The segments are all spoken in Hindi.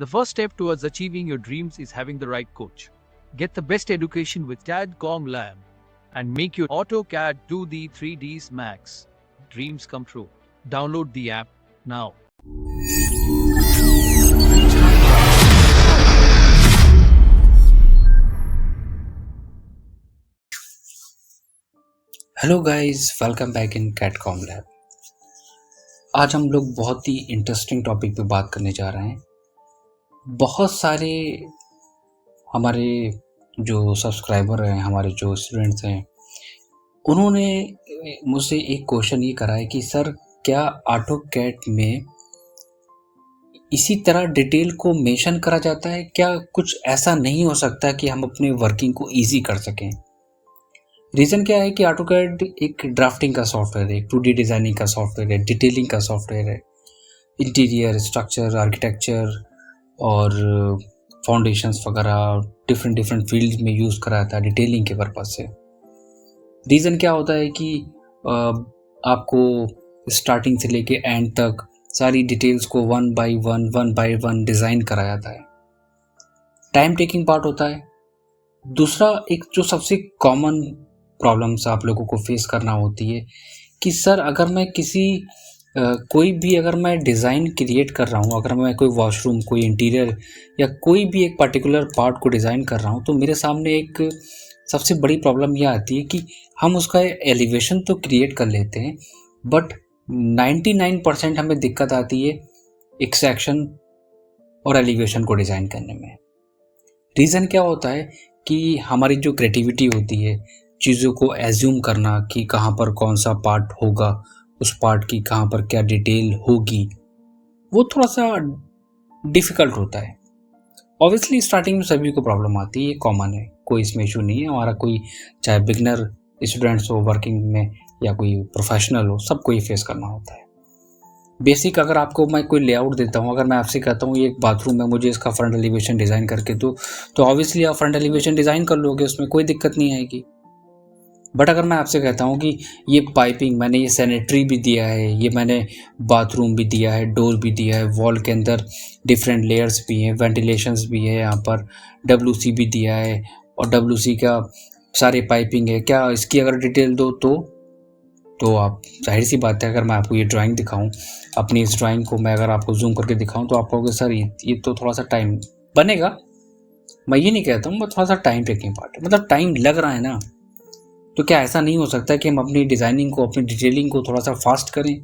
The first step towards achieving your dreams is having the right coach. Get the best education with CAD.com Lab and make your AutoCAD do the 3Ds Max. Dreams come true. Download the app now. Hello guys, welcome back in Cadcom lab. आज हम लोग बहुत ही इंटरेस्टिंग टॉपिक पे बात करने जा रहे हैं। बहुत सारे हमारे जो सब्सक्राइबर हैं, हमारे जो स्टूडेंट्स हैं, उन्होंने मुझसे एक क्वेश्चन ये करा है कि सर क्या ऑटोकैड में इसी तरह डिटेल को मेंशन करा जाता है? क्या कुछ ऐसा नहीं हो सकता कि हम अपने वर्किंग को ईजी कर सकें? रीज़न क्या है कि ऑटोकैड एक ड्राफ्टिंग का सॉफ्टवेयर है, 2D डिज़ाइनिंग का सॉफ्टवेयर है, डिटेलिंग का सॉफ्टवेयर है, इंटीरियर, स्ट्रक्चर, आर्किटेक्चर और फाउंडेशंस वगैरह डिफरेंट फील्ड्स में यूज़ करा जाता है डिटेलिंग के पर्पज़ से। रीज़न क्या होता है कि आपको स्टार्टिंग से लेके एंड तक सारी डिटेल्स को वन बाय वन डिज़ाइन करा जाता है। टाइम टेकिंग पार्ट होता है। दूसरा एक जो सबसे कॉमन प्रॉब्लम्स आप लोगों को फेस करना होती है कि सर अगर मैं अगर मैं डिज़ाइन क्रिएट कर रहा हूँ, अगर मैं कोई वॉशरूम, कोई इंटीरियर या कोई भी एक पर्टिकुलर पार्ट को डिज़ाइन कर रहा हूँ, तो मेरे सामने एक सबसे बड़ी प्रॉब्लम यह आती है कि हम उसका एलिवेशन तो क्रिएट कर लेते हैं, बट 99% हमें दिक्कत आती है एक्सट्रैक्शन और एलिवेशन को डिज़ाइन करने में। रीज़न क्या होता है कि हमारी जो क्रिएटिविटी होती है, चीज़ों को एज्यूम करना कि कहाँ पर कौन सा पार्ट होगा, उस पार्ट की कहाँ पर क्या डिटेल होगी, वो थोड़ा सा डिफ़िकल्ट होता है। ऑब्वियसली स्टार्टिंग में सभी को प्रॉब्लम आती है, ये कॉमन है, कोई इसमें इशू नहीं है। हमारा कोई चाहे बिगनर स्टूडेंट्स हो वर्किंग में या कोई प्रोफेशनल हो, सबको ये फेस करना होता है। बेसिक अगर आपको मैं कोई लेआउट देता हूँ, अगर मैं आपसे कहता हूँ ये एक बाथरूम है, मुझे इसका फ्रंट एलिवेशन डिज़ाइन करके दो, तो ऑब्वियसली आप फ्रंट एलिवेशन डिज़ाइन कर लोगे, उसमें कोई दिक्कत नहीं आएगी। बट अगर मैं आपसे कहता हूँ कि ये पाइपिंग, मैंने ये सैनिटरी भी दिया है, ये मैंने बाथरूम भी दिया है, डोर भी दिया है, वॉल के अंदर डिफरेंट लेयर्स भी हैं, वेंटिलेशंस भी है, यहाँ पर WC भी दिया है और WC का सारे पाइपिंग है, क्या इसकी अगर डिटेल दो तो आप, जाहिर सी बात है, अगर मैं आपको ये ड्राइंग दिखाऊं, अपनी इस ड्राइंग को मैं अगर आपको जूम करके दिखाऊं, तो आप कहोगे सर ये तो थोड़ा सा टाइम बनेगा। मैं ये नहीं कहता हूँ, बट थोड़ा सा टाइम टेकिंग पार्ट है, मतलब टाइम लग रहा है ना। तो क्या ऐसा नहीं हो सकता कि हम अपनी डिज़ाइनिंग को, अपनी डिटेलिंग को थोड़ा सा फास्ट करें?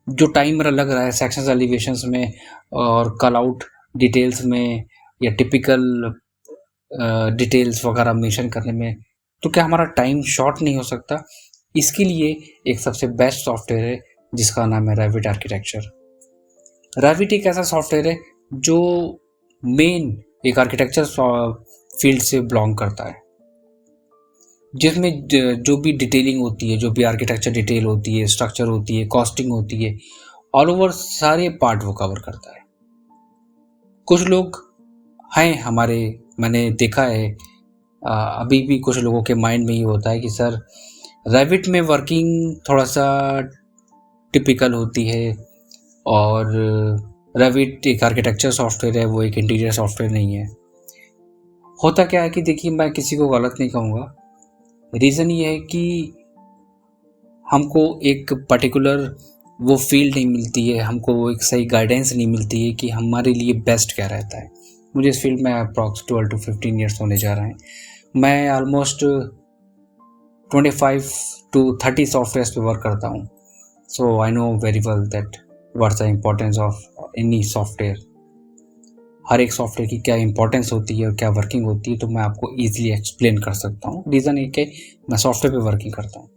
जो टाइम मेरा लग रहा है सेक्शंस एलिवेशंस में और कॉल आउट डिटेल्स में या टिपिकल डिटेल्स वगैरह मेंशन करने में, तो क्या हमारा टाइम शॉर्ट नहीं हो सकता? इसके लिए एक सबसे बेस्ट सॉफ्टवेयर है जिसका नाम है रेविट आर्किटेक्चर। रेविट एक ऐसा सॉफ्टवेयर है जो मेन एक आर्किटेक्चर फील्ड से बिलोंग करता है, जिसमें जो भी डिटेलिंग होती है, जो भी आर्किटेक्चर डिटेल होती है, स्ट्रक्चर होती है, कॉस्टिंग होती है, ऑल ओवर सारे पार्ट वो कवर करता है। कुछ लोग हैं हमारे, मैंने देखा है अभी भी कुछ लोगों के माइंड में ये होता है कि सर रेविट में वर्किंग थोड़ा सा टिपिकल होती है और रेविट एक आर्किटेक्चर सॉफ्टवेयर है, वो एक इंटीरियर सॉफ्टवेयर नहीं है। होता क्या है कि देखिए, मैं किसी को गलत नहीं कहूँगा, रीज़न ये है कि हमको एक पर्टिकुलर वो फील्ड नहीं मिलती है, हमको वो एक सही गाइडेंस नहीं मिलती है कि हमारे लिए बेस्ट क्या रहता है। मुझे इस फील्ड में अप्रॉक्स 12 to 15 ईयर्स होने जा रहे हैं। मैं ऑलमोस्ट 25 to 30 सॉफ्टवेयर पे वर्क करता हूँ, so I know very well that what's the importance of any software. हर एक सॉफ्टवेयर की क्या इंपॉर्टेंस होती है और क्या वर्किंग होती है, तो मैं आपको ईजिली एक्सप्लेन कर सकता हूँ। रीज़न एक है, मैं सॉफ्टवेयर पे वर्किंग करता हूँ।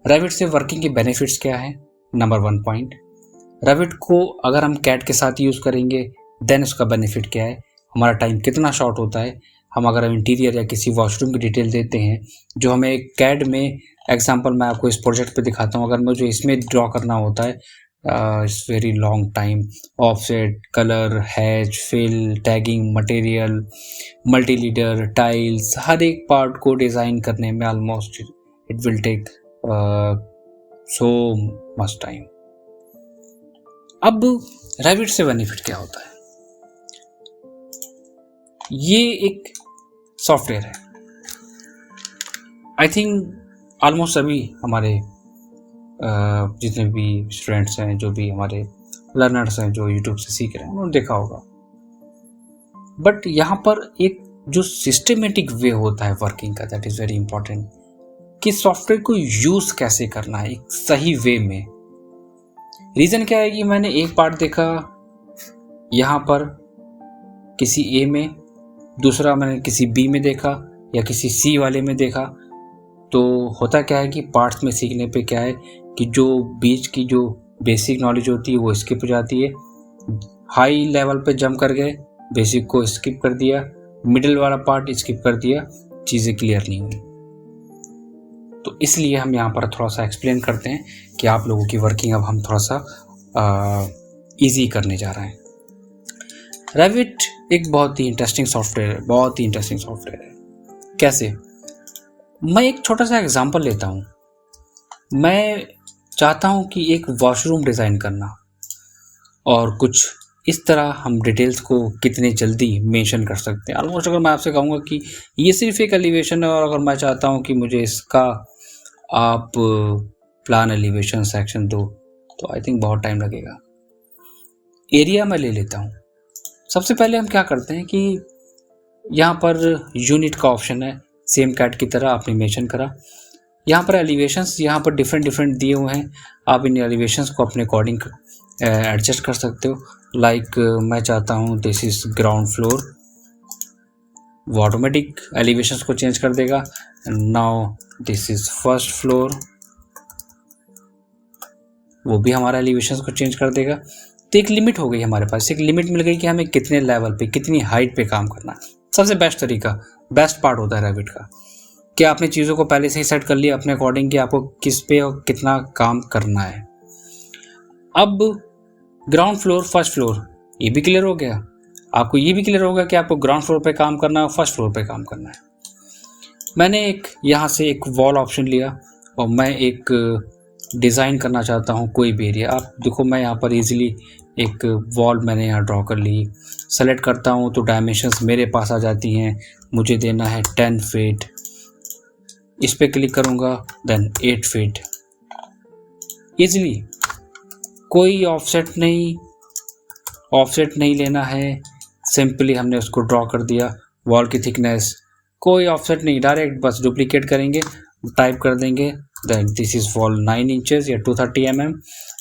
रेविट से वर्किंग के बेनिफिट्स क्या है? नंबर 1 पॉइंट, रेविट को अगर हम कैड के साथ यूज़ करेंगे देन उसका बेनिफिट क्या है, हमारा टाइम कितना शॉर्ट होता है। हम अगर इंटीरियर या किसी वॉशरूम की डिटेल देते हैं, जो हमें कैड में, एग्जांपल मैं आपको इस प्रोजेक्ट पे दिखाता हूँ, अगर मुझे इसमें ड्रॉ करना होता है, it's very long time, offset, colour, hatch, fill, tagging, material, multi leader, tiles, हर एक पार्ट को डिज़ाइन करने में almost it will take so much time. अब रेविट से बेनिफिट क्या होता है, ये एक सॉफ्टवेयर है। आई थिंक ऑलमोस्ट सभी हमारे जितने भी स्टूडेंट्स हैं, जो भी हमारे लर्नर्स हैं जो यूट्यूब से सीख रहे हैं, उन्होंने देखा होगा। बट यहाँ पर एक जो सिस्टमेटिक वे होता है वर्किंग का, दैट इज़ वेरी इंपॉर्टेंट, कि सॉफ्टवेयर को यूज़ कैसे करना है एक सही वे में। रीज़न क्या है कि मैंने एक पार्ट देखा यहाँ पर किसी ए में, दूसरा मैंने किसी बी में देखा या किसी सी वाले में देखा। तो होता क्या है कि पार्ट्स में सीखने पे क्या है कि जो बीच की जो बेसिक नॉलेज होती है वो स्किप हो जाती है, हाई लेवल पे जंप कर गए, बेसिक को स्किप कर दिया, मिडिल वाला पार्ट स्किप कर दिया, चीज़ें क्लियर नहीं हुई। तो इसलिए हम यहाँ पर थोड़ा सा एक्सप्लेन करते हैं कि आप लोगों की वर्किंग अब हम थोड़ा सा ईजी करने जा रहे हैं। रेविट एक बहुत ही इंटरेस्टिंग सॉफ्टवेयर है, बहुत ही इंटरेस्टिंग सॉफ्टवेयर है। कैसे? मैं एक छोटा सा एग्जांपल लेता हूँ। मैं चाहता हूँ कि एक वॉशरूम डिज़ाइन करना, और कुछ इस तरह हम डिटेल्स को कितने जल्दी मेंशन कर सकते हैं। ऑलमोस्ट अगर मैं आपसे कहूँगा कि ये सिर्फ एक एलिवेशन है, और अगर मैं चाहता हूँ कि मुझे इसका आप प्लान एलिवेशन सेक्शन दो, तो आई थिंक बहुत टाइम लगेगा। एरिया मैं ले लेता हूँ। सबसे पहले हम क्या करते हैं कि यहाँ पर यूनिट का ऑप्शन है, सेम कैट की तरह आपने मेंशन करा। यहाँ पर एलिवेशंस यहाँ पर डिफरेंट दिए हुए हैं, आप इन एलिवेशंस को अपने अकॉर्डिंग एडजस्ट कर सकते हो। लाइक मैं चाहता हूँ दिस इज ग्राउंड फ्लोर, वो ऑटोमेटिक एलिवेशंस को चेंज कर देगा। Now this is first floor, वो भी हमारा एलिवेशंस को चेंज कर देगा। तो एक लिमिट हो गई हमारे पास, एक लिमिट मिल गई कि हमें कितने लेवल पे, कितनी हाइट पे काम करना है। सबसे बेस्ट तरीका, बेस्ट पार्ट होता है रेविट का कि आपने चीज़ों को पहले से ही सेट कर लिया अपने अकॉर्डिंग कि आपको किस पे और कितना काम करना है। अब ग्राउंड फ्लोर, फर्स्ट फ्लोर, ये भी क्लियर हो गया। आपको ये भी क्लियर होगा कि आपको ग्राउंड फ्लोर पे काम करना है, फर्स्ट फ्लोर पे काम करना है। मैंने एक यहाँ से एक वॉल ऑप्शन लिया और मैं एक डिज़ाइन करना चाहता हूँ कोई भी एरिया। आप देखो मैं यहाँ पर इजीली एक वॉल मैंने यहाँ ड्रॉ कर ली। सेलेक्ट करता हूँ तो डायमेंशंस मेरे पास आ जाती हैं। मुझे देना है 10 फीट, इस पर क्लिक करूँगा, देन 8 फीट। ईजिली, कोई ऑफसेट नहीं लेना है, सिंपली हमने उसको ड्रॉ कर दिया। वॉल की थिकनेस कोई ऑफसेट नहीं, डायरेक्ट बस डुप्लीकेट करेंगे, टाइप कर देंगे then this is wall 9 inches या 230 mm।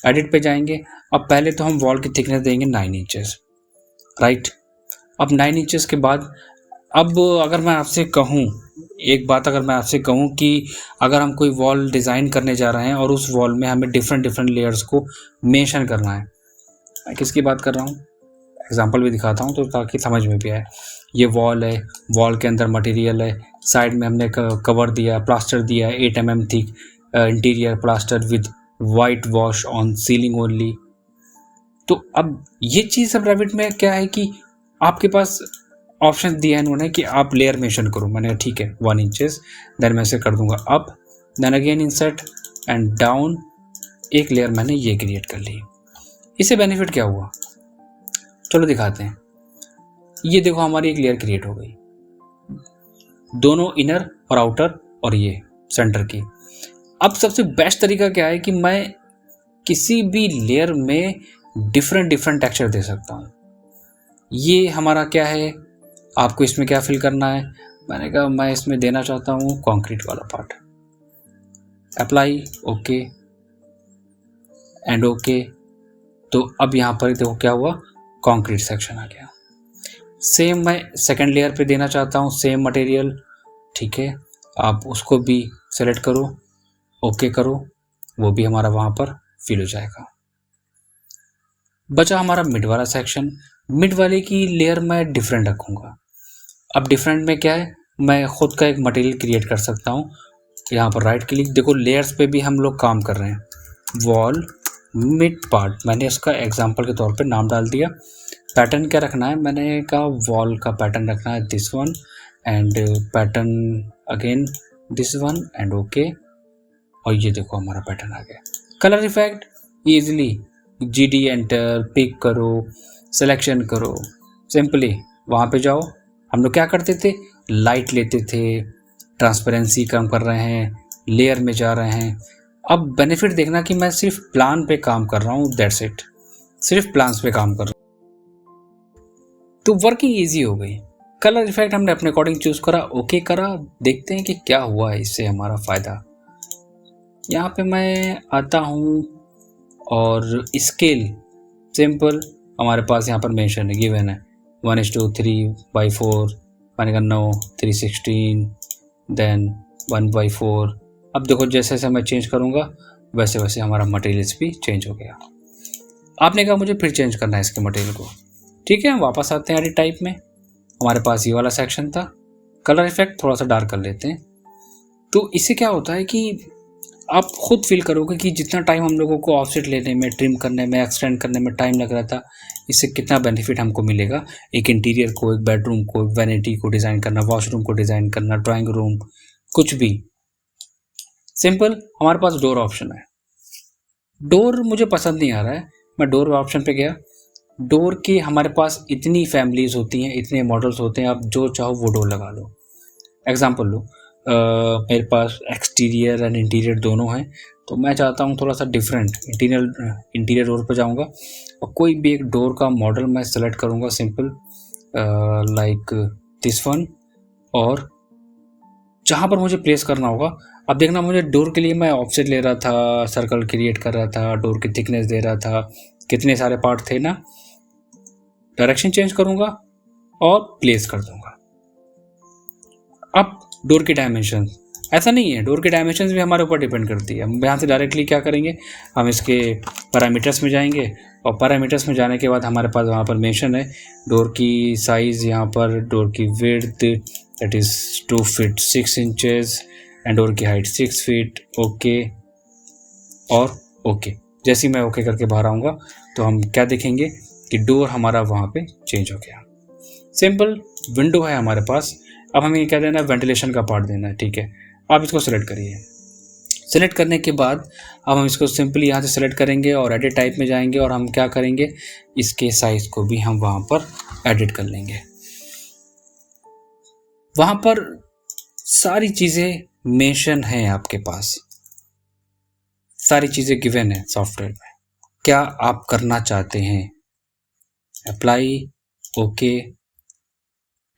एडिट पे जाएंगे। अब पहले तो हम वॉल की थिकनेस देंगे 9 इंचेस, राइट। अब 9 इंचेस के बाद अब अगर मैं आपसे कहूँ एक बात, अगर मैं आपसे कहूँ कि अगर हम कोई वॉल डिज़ाइन करने जा रहे हैं और उस वॉल में हमें डिफरेंट लेयर्स को मेंशन करना है, मैं किसकी बात कर रहा हूँ, एग्जांपल भी दिखाता हूँ तो ताकि समझ में भी आए। ये वॉल है, वॉल के अंदर मटेरियल है, साइड में हमने कवर दिया, प्लास्टर दिया 8 mm thick interior plaster with white wash on ceiling only. तो अब ये चीज़ सब रेविट में क्या है कि आपके पास ऑप्शन दिया है इन्होंने कि आप लेयर मेंशन करो। मैंने कहा ठीक है 1 इंचेस, देन मैं इसे कर दूंगा up, then again insert and down. एक लेयर मैंने ये क्रिएट कर ली। इससे बेनिफिट क्या हुआ, चलो दिखाते हैं। ये देखो हमारी एक लेयर क्रिएट हो गई, दोनों इनर और आउटर और ये सेंटर की। अब सबसे बेस्ट तरीका क्या है कि मैं किसी भी लेयर में डिफरेंट टेक्सचर दे सकता हूँ। ये हमारा क्या है, आपको इसमें क्या फिल करना है, मैंने कहा मैं इसमें देना चाहता हूँ कंक्रीट वाला part. Apply, okay and okay. तो अब यहाँ पर देखो क्या हुआ, कंक्रीट सेक्शन आ गया। सेम मैं सेकंड लेयर पे देना चाहता हूँ, सेम मटेरियल, ठीक है, आप उसको भी सेलेक्ट करो, ओके करो, वो भी हमारा वहाँ पर फिल हो जाएगा। बचा हमारा मिड वाला सेक्शन। मिड वाले की लेयर मैं डिफरेंट रखूँगा। अब डिफरेंट में क्या है, मैं ख़ुद का एक मटेरियल क्रिएट कर सकता हूँ। यहाँ पर राइट क्लिक, देखो लेयर्स पे भी हम लोग काम कर रहे हैं। वॉल मिड पार्ट, मैंने इसका एग्जांपल के तौर पे नाम डाल दिया। पैटर्न क्या रखना है, मैंने कहा वॉल का पैटर्न रखना है this one, and pattern again this one and okay. और ये देखो हमारा पैटर्न आ गया। Colour effect easily GD enter, pick करो, सिलेक्शन करो, सिंपली वहाँ पे जाओ। हम लोग क्या करते थे, लाइट लेते थे, ट्रांसपेरेंसी कम कर रहे हैं, लेयर में जा रहे हैं। अब बेनिफिट देखना कि मैं सिर्फ प्लान पे काम कर रहा हूँ, दैट्स इट, सिर्फ प्लान्स पे काम कर रहा हूँ, तो वर्किंग ईजी हो गई। कलर इफेक्ट हमने अपने अकॉर्डिंग चूज करा, ओके करा, देखते हैं कि क्या हुआ है इससे हमारा फ़ायदा। यहाँ पे मैं आता हूँ और स्केल सिंपल हमारे पास यहाँ पर मेंशन है, गिवन है 1:3/4, मैंने कहा नो 316, देन 1/4। अब देखो जैसे जैसे मैं चेंज करूँगा वैसे वैसे हमारा मटेरियल्स भी चेंज हो गया। आपने कहा मुझे फिर चेंज करना है इसके मटेरियल को, ठीक है, वापस आते हैं एडिट टाइप में। हमारे पास ये वाला सेक्शन था, कलर इफेक्ट थोड़ा सा डार्क कर लेते हैं। तो इससे क्या होता है कि आप खुद फील करोगे कि जितना टाइम हम लोगों को ऑफसेट लेने में, ट्रिम करने में, एक्सटेंड करने में टाइम लग रहा था, इससे कितना बेनिफिट हमको मिलेगा। एक इंटीरियर को, एक बेडरूम को, एक वैनिटी को डिज़ाइन करना, वॉशरूम को डिज़ाइन करना, ड्राइंग रूम, कुछ भी। सिंपल हमारे पास डोर ऑप्शन है। डोर मुझे पसंद नहीं आ रहा है, मैं डोर ऑप्शन पे गया। डोर की हमारे पास इतनी फैमिलीज होती हैं, इतने मॉडल्स होते हैं, आप जो चाहो वो डोर लगा लो। एग्जाम्पल लो, मेरे पास एक्सटीरियर एंड इंटीरियर दोनों हैं, तो मैं चाहता हूँ थोड़ा सा डिफरेंट इंटीरियर डोर पर जाऊँगा और कोई भी एक डोर का मॉडल मैं सेलेक्ट करूँगा, सिंपल लाइक दिस वन, और जहाँ पर मुझे प्लेस करना होगा। अब देखना, मुझे डोर के लिए मैं ऑफसेट ले रहा था, सर्कल क्रिएट कर रहा था, डोर की थिकनेस दे रहा था, कितने सारे पार्ट थे ना, डायरेक्शन चेंज करूँगा और प्लेस कर दूँगा। अब डोर की डायमेंशन ऐसा नहीं है, डोर की डायमेंशंस भी हमारे ऊपर डिपेंड करती है। हम यहाँ से डायरेक्टली क्या करेंगे, हम इसके पैरामीटर्स में जाएंगे और पैरामीटर्स में जाने के बाद हमारे पास वहाँ पर मेंशन है डोर की साइज़, यहाँ पर डोर की width that is 2 feet 6 inches and door की हाइट 6 फीट। ओके और ओके, जैसे ही मैं ओके करके बाहर आऊँगा तो हम क्या देखेंगे कि डोर हमारा वहाँ पे चेंज हो गया। सिंपल विंडो है हमारे पास। अब हमें क्या देना है, वेंटिलेशन का पार्ट देना है, ठीक है। आप इसको सेलेक्ट करिए। सेलेक्ट करने के बाद अब हम इसको सिंपली यहाँ से सेलेक्ट करेंगे और एडिट टाइप में जाएंगे और हम क्या करेंगे, इसके साइज को भी हम वहाँ पर एडिट कर लेंगे। वहाँ पर सारी चीज़ें मेंशन हैं आपके पास, सारी चीज़ें गिवन है सॉफ्टवेयर में। क्या आप करना चाहते हैं, apply, okay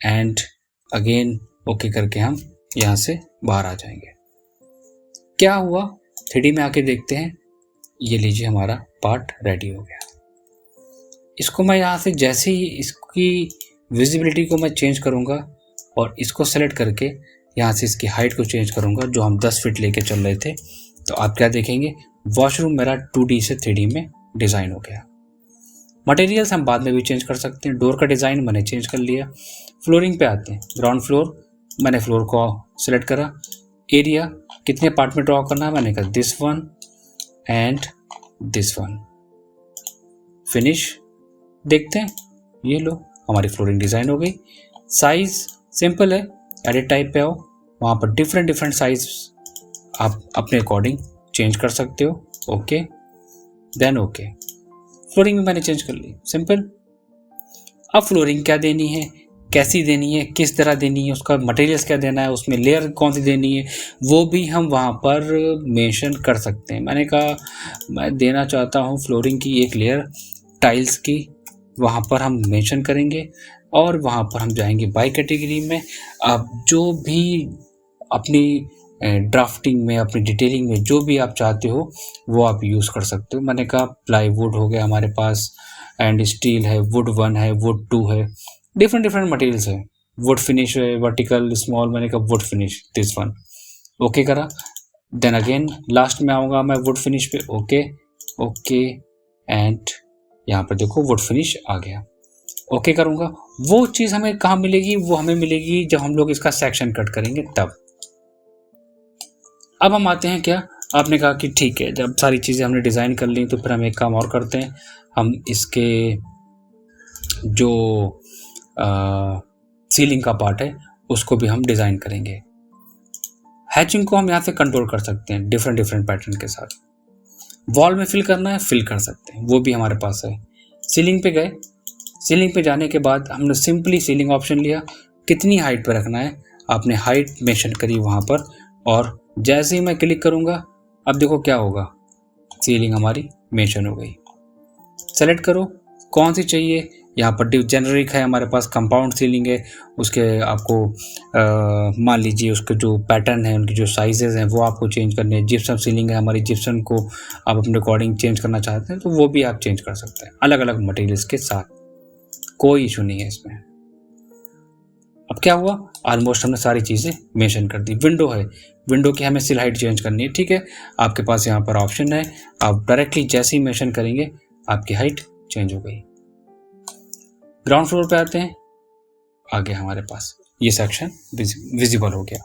and again okay करके हम यहाँ से बाहर आ जाएंगे। क्या हुआ, 3D में आके देखते हैं। ये लीजिए हमारा पार्ट रेडी हो गया। इसको मैं यहाँ से जैसे ही इसकी विजिबिलिटी को मैं चेंज करूँगा और इसको सेलेक्ट करके यहाँ से इसकी हाइट को चेंज करूँगा, जो हम 10 फीट लेके चल रहे थे, तो आप क्या देखेंगे, वॉशरूम मेरा 2D से 3D में डिज़ाइन हो गया। मटेरियल्स हम बाद में भी चेंज कर सकते हैं। डोर का डिज़ाइन मैंने चेंज कर लिया। फ्लोरिंग पे आते हैं, ग्राउंड फ्लोर, मैंने फ्लोर को सेलेक्ट करा। एरिया कितने पार्ट में ड्रॉ करना है, मैंने कहा this one and this one. Finish देखते हैं, ये लो हमारी फ्लोरिंग डिज़ाइन हो गई। साइज सिंपल है, एडिट टाइप पे आओ, वहाँ पर डिफरेंट साइज आप अपने अकॉर्डिंग चेंज कर सकते हो। ओके देन ओके, फ्लोरिंग में मैंने चेंज कर ली, सिंपल। अब फ्लोरिंग क्या देनी है, कैसी देनी है, किस तरह देनी है, उसका मटेरियल्स क्या देना है, उसमें लेयर कौन सी देनी है, वो भी हम वहाँ पर मेंशन कर सकते हैं। मैंने कहा मैं देना चाहता हूँ फ्लोरिंग की एक लेयर टाइल्स की, वहाँ पर हम मेंशन करेंगे और वहाँ पर हम जाएंगे बाय कैटेगरी में। आप जो भी अपनी ड्राफ्टिंग में, अपनी डिटेलिंग में जो भी आप चाहते हो वो आप यूज़ कर सकते हो। मैंने कहा प्लाईवुड हो गया हमारे पास, एंड स्टील है, वुड 1 है, वुड 2 है, डिफरेंट मटेरियल्स है, वुड फिनिश है, वर्टिकल, स्मॉल, मैंने कहा would finish this one. Okay करा, देन अगेन लास्ट में आऊँगा मैं वुड फिनिश पे, ओके ओके एंड यहाँ पर देखो वुड फिनिश आ गया। ओके करूँगा, वो चीज़ हमें कहाँ मिलेगी, वो हमें मिलेगी जब हम लोग इसका सेक्शन कट करेंगे तब। अब हम आते हैं, क्या आपने कहा कि ठीक है, जब सारी चीज़ें हमने डिज़ाइन कर ली तो फिर हम एक काम और करते हैं, हम इसके जो सीलिंग का पार्ट है उसको भी हम डिज़ाइन करेंगे। हैचिंग को हम यहाँ से कंट्रोल कर सकते हैं डिफरेंट पैटर्न के साथ। वॉल में फिल करना है, फिल कर सकते हैं, वो भी हमारे पास है। सीलिंग पे गए, सीलिंग पे जाने के बाद हमने सिंपली सीलिंग ऑप्शन लिया, कितनी हाइट पे रखना है आपने हाइट मेंशन करी वहाँ पर, और जैसे ही मैं क्लिक करूँगा अब देखो क्या होगा, सीलिंग हमारी मेंशन हो गई। सेलेक्ट करो कौन सी चाहिए, यहाँ पर जेनरिक है हमारे पास, कंपाउंड सीलिंग है, उसके आपको मान लीजिए उसके जो पैटर्न है, उनकी जो साइजेस हैं वो आपको चेंज करने हैं। जिप्सम सीलिंग है हमारी, जिप्सम को आप अपने अकॉर्डिंग चेंज करना चाहते हैं तो वो भी आप चेंज कर सकते हैं अलग अलग मटेरियल्स के साथ, कोई इशू नहीं है इसमें। अब क्या हुआ, ऑलमोस्ट हमने सारी चीज़ें मेंशन कर दी। विंडो है, विंडो की हमें सिल हाइट चेंज करनी है, ठीक है, आपके पास यहाँ पर ऑप्शन है, आप डायरेक्टली जैसे ही मेंशन करेंगे आपकी हाइट चेंज हो गई। ग्राउंड फ्लोर पे आते हैं, आगे हमारे पास ये सेक्शन विजिबल हो गया।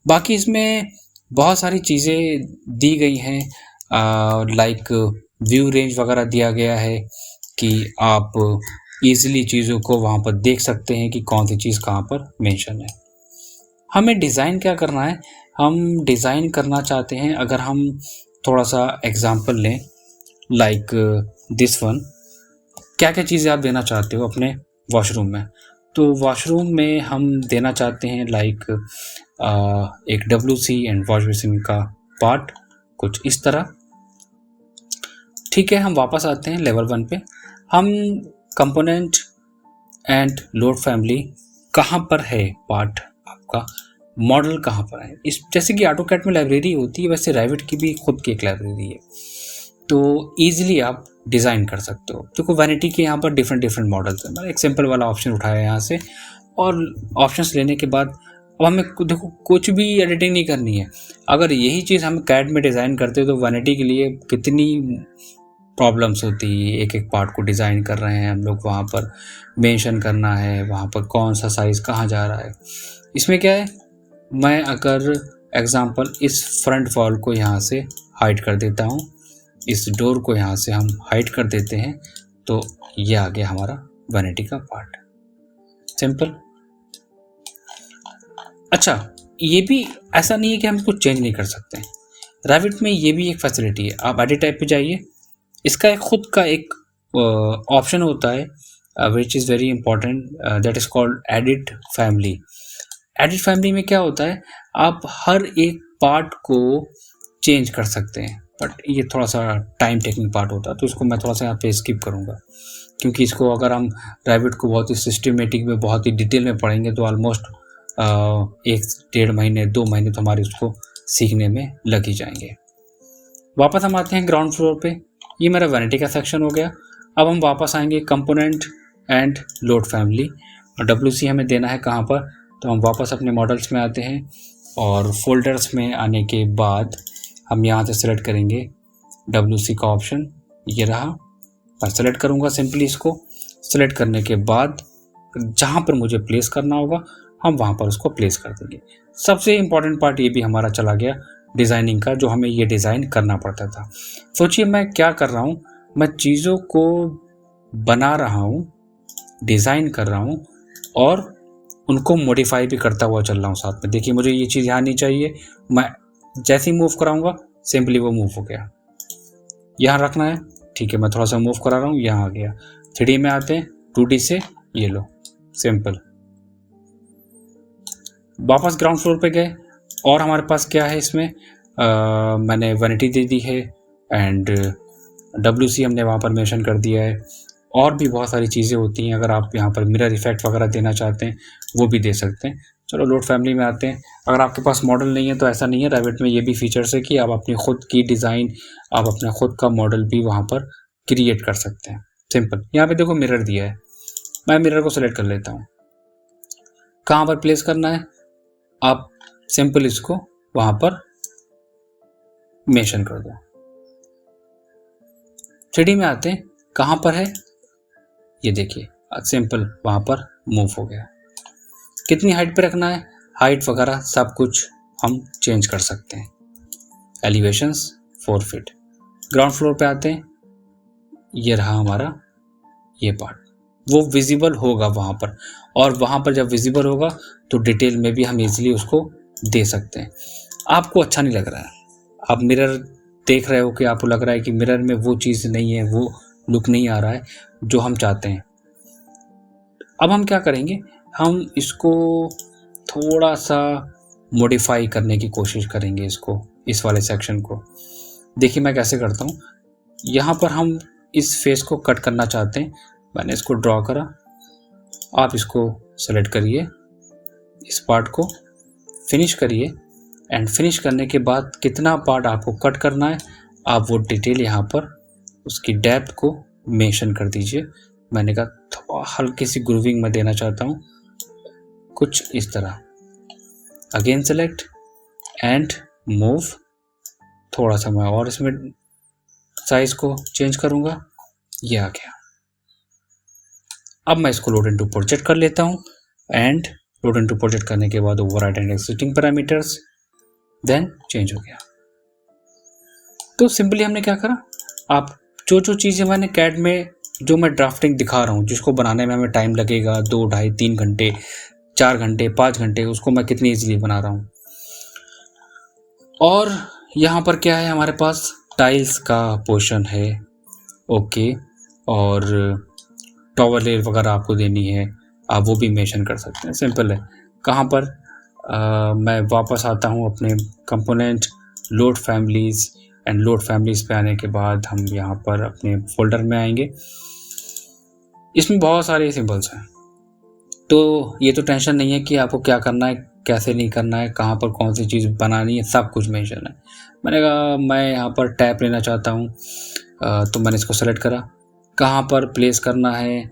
बाकी इसमें बहुत सारी चीज़ें दी गई हैं, लाइक व्यू रेंज वगैरह दिया गया है कि आप इजीली चीज़ों को वहाँ पर देख सकते हैं कि कौन सी चीज़ कहाँ पर मेंशन है। हमें डिज़ाइन क्या करना है, हम डिज़ाइन करना चाहते हैं, अगर हम थोड़ा सा एग्जांपल लें लाइक दिस वन, क्या क्या चीज़ें आप देना चाहते हो अपने वॉशरूम में। तो वॉशरूम में हम देना चाहते हैं लाइक एक WC एंड वॉश बेसिन का पार्ट, कुछ इस तरह, ठीक है। हम वापस आते हैं लेवल 1 पे, हम कंपोनेंट एंड लोड फैमिली कहाँ पर है, पार्ट आपका मॉडल कहाँ पर है। इस जैसे कि ऑटोकैड में लाइब्रेरी होती है, वैसे रैविट की भी खुद की एक लाइब्रेरी है, तो ईजिली आप डिज़ाइन कर सकते हो। देखो वैनिटी के यहाँ पर डिफरेंट मॉडल्स हैं, मैंने एक सिंपल वाला ऑप्शन उठाया यहाँ से, और ऑप्शंस लेने के बाद अब हमें देखो कुछ भी एडिटिंग नहीं करनी है। अगर यही चीज़ हम कैड में डिज़ाइन करते तो वैनिटी के लिए कितनी प्रॉब्लम्स होती है, एक एक पार्ट को डिज़ाइन कर रहे हैं हम लोग, वहाँ पर मेंशन करना है, वहाँ पर कौन सा साइज़ कहाँ जा रहा है। इसमें क्या है, मैं अगर एग्जांपल इस फ्रंट वॉल को यहाँ से हाइड कर देता हूँ, इस डोर को यहाँ से हम हाइड कर देते हैं, तो ये आ गया हमारा वैनिटी का पार्ट, सिंपल। अच्छा, ये भी ऐसा नहीं है कि हम कुछ चेंज नहीं कर सकते, रैविट में ये भी एक फैसिलिटी है। आप एडिट टाइप पे जाइए, इसका एक खुद का एक ऑप्शन होता है which is very important, that is called edit family. Edit family में क्या होता है, आप हर एक पार्ट को चेंज कर सकते हैं, बट ये थोड़ा सा टाइम टेकिंग पार्ट होता है, तो इसको मैं थोड़ा सा यहाँ पे स्किप करूँगा, क्योंकि इसको अगर हम रैविट को बहुत ही सिस्टमेटिक में, बहुत ही डिटेल में पढ़ेंगे तो ऑलमोस्ट 1-1.5 महीने 2 महीने तो हमारे उसको सीखने में लग ही जाएंगे। वापस हम आते हैं ग्राउंड फ्लोर पे, ये मेरा वैनिटी का सेक्शन हो गया। अब हम वापस आएंगे कंपोनेंट एंड लोड फैमिली, और WC हमें देना है कहाँ पर, तो हम वापस अपने मॉडल्स में आते हैं, और फोल्डर्स में आने के बाद हम यहाँ से सेलेक्ट करेंगे WC का ऑप्शन, ये रहा, मैं सेलेक्ट करूँगा सिंपली इसको। सेलेक्ट करने के बाद जहाँ पर मुझे प्लेस करना होगा हम वहाँ पर उसको प्लेस कर देंगे। सबसे इम्पॉर्टेंट पार्ट ये भी हमारा चला गया डिज़ाइनिंग का, जो हमें ये डिज़ाइन करना पड़ता था। सोचिए मैं क्या कर रहा हूँ, मैं चीज़ों को बना रहा हूँ, डिज़ाइन कर रहा हूँ, और उनको मॉडिफाई भी करता हुआ चल रहा हूँ साथ में। देखिए मुझे ये चीज़ यहाँ नहीं चाहिए, मैं जैसे ही मूव कराऊँगा सिंपली वो मूव हो गया। यहाँ रखना है, ठीक है, मैं थोड़ा सा मूव करा रहा हूँ, यहाँ आ गया। 3D में आते हैं, 2D से ये लो, सिंपल। वापस ग्राउंड फ्लोर पे गए, और हमारे पास क्या है इसमें, मैंने वैनिटी दे दी है, एंड WC हमने वहाँ पर मेंशन कर दिया है। और भी बहुत सारी चीज़ें होती हैं, अगर आप यहाँ पर मिरर इफेक्ट वगैरह देना चाहते हैं वो भी दे सकते हैं। चलो लोड फैमिली में आते हैं। अगर आपके पास मॉडल नहीं है तो ऐसा नहीं है, रैविट में ये भी फीचर्स है कि आप अपनी खुद की डिज़ाइन, आप अपना खुद का मॉडल भी वहाँ पर क्रिएट कर सकते हैं, सिंपल। यहाँ पे देखो मिरर दिया है, मैं मिरर को सिलेक्ट कर लेता हूँ, कहाँ पर प्लेस करना है आप सिंपल इसको वहाँ पर मेंशन कर दो। 3D में आते हैं, कहाँ पर है ये देखिए, सिंपल वहाँ पर मूव हो गया। कितनी हाइट पे रखना है, हाइट वगैरह सब कुछ हम चेंज कर सकते हैं। Elevations 4 feet. ग्राउंड फ्लोर पे आते हैं, ये रहा हमारा ये पार्ट, वो विजिबल होगा वहाँ पर, और वहाँ पर जब विजिबल होगा तो डिटेल में भी हम इजीली उसको दे सकते हैं। आपको अच्छा नहीं लग रहा है, आप मिरर देख रहे हो कि आपको लग रहा है कि मिरर में वो चीज़ नहीं है, वो लुक नहीं आ रहा है जो हम चाहते हैं। अब हम क्या करेंगे, हम इसको थोड़ा सा मॉडिफाई करने की कोशिश करेंगे, इसको, इस वाले सेक्शन को। देखिए मैं कैसे करता हूँ। यहाँ पर हम इस फेस को कट करना चाहते हैं, मैंने इसको ड्रॉ करा, आप इसको सेलेक्ट करिए, इस पार्ट को फिनिश करिए, एंड फिनिश करने के बाद कितना पार्ट आपको कट करना है आप वो डिटेल यहाँ पर उसकी डेप्थ को मेंशन कर दीजिए। मैंने कहा थोड़ा हल्की सी ग्रूविंग में देना चाहता हूँ, कुछ इस तरह। अगेन सेलेक्ट एंड मूव, थोड़ा सा मैं और इसमें साइज को चेंज करूँगा, ये आ गया। अब मैं इसको लोड इनटू प्रोजेक्ट कर लेता हूँ, एंड लोड इनटू प्रोजेक्ट करने के बाद override and existing parameters, then change हो गया। तो सिंपली हमने क्या करा, आप जो जो चीज़ें मैंने कैड में, जो मैं ड्राफ्टिंग दिखा रहा हूँ, जिसको बनाने में हमें टाइम लगेगा 2, 2.5, 3 घंटे, 4 घंटे, 5 घंटे, उसको मैं कितनी ईजिली बना रहा हूँ। और यहाँ पर क्या है, हमारे पास टाइल्स का पोर्शन है, ओके, और टॉवर लेयर वगैरह आपको देनी है, आप वो भी मेंशन कर सकते हैं, सिंपल है। कहाँ पर मैं वापस आता हूँ अपने component load families, and load families पे आने के बाद हम यहाँ पर अपने फोल्डर में आएंगे। इसमें बहुत सारे सिंबल्स हैं, तो ये तो टेंशन नहीं है कि आपको क्या करना है, कैसे नहीं करना है, कहाँ पर कौन सी चीज़ बनानी है, सब कुछ मेंशन है। मैंने कहा मैं यहाँ पर टैप लेना चाहता हूँ, तो मैंने इसको सेलेक्ट करा। कहाँ पर प्लेस करना है,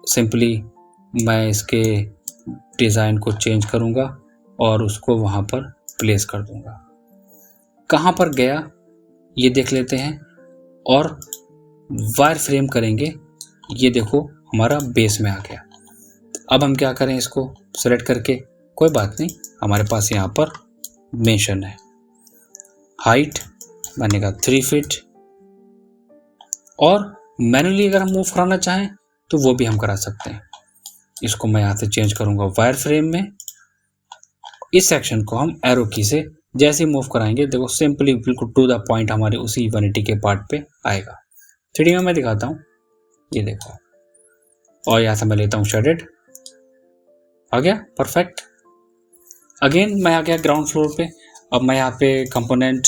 सिंपली मैं इसके डिज़ाइन को चेंज करूँगा और उसको वहाँ पर प्लेस कर दूँगा। कहाँ पर गया ये देख लेते हैं, और वायर फ्रेम करेंगे, ये देखो हमारा बेस में आ गया। अब हम क्या करें, इसको सेलेक्ट करके, कोई बात नहीं, हमारे पास यहाँ पर मेंशन है हाइट, मैंने कहा 3 फीट, और मैन्युअली अगर हम मूव कराना चाहें तो वो भी हम करा सकते हैं। इसको मैं यहाँ से चेंज करूँगा वायर फ्रेम में। इस सेक्शन को हम एरो की से जैसे ही मूव कराएंगे, देखो सिंपली बिल्कुल टू द पॉइंट हमारे उसी वैनिटी के पार्ट पे आएगा। 3D में मैं दिखाता हूँ, ये देखो, और यहाँ से मैं लेता हूँ शेडेड, आ गया परफेक्ट। अगेन मैं आ गया ग्राउंड फ्लोर पे। अब मैं यहाँ पे कंपोनेंट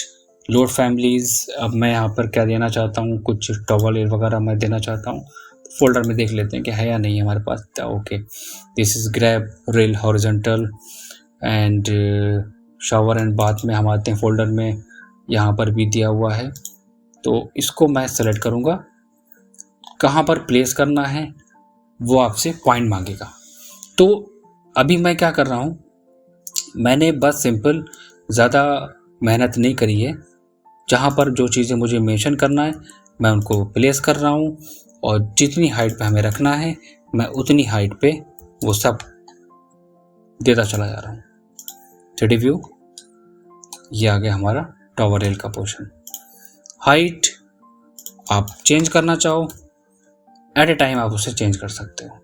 लोड फैमिलीज़, अब मैं यहाँ पर क्या देना चाहता हूँ, कुछ टॉवल लेयर वगैरह मैं देना चाहता हूँ। फोल्डर में देख लेते हैं कि है या नहीं हमारे पास। Okay, this is grab rail horizontal and shower and bath में हम आते हैं फोल्डर में, यहाँ पर भी दिया हुआ है, तो इसको मैं सेलेक्ट करूँगा। कहाँ पर प्लेस करना है वो आपसे पॉइंट मांगेगा। तो अभी मैं क्या कर रहा हूँ, मैंने बस सिंपल ज़्यादा मेहनत नहीं करी है, जहाँ पर जो चीज़ें मुझे मेंशन करना है मैं उनको प्लेस कर रहा हूँ, और जितनी हाइट पे हमें रखना है मैं उतनी हाइट पे वो सब देता चला जा रहा हूँ। 3D व्यू, ये आ गया हमारा टॉवर रेल का पोर्शन। हाइट आप चेंज करना चाहो एट ए टाइम आप उसे चेंज कर सकते हो।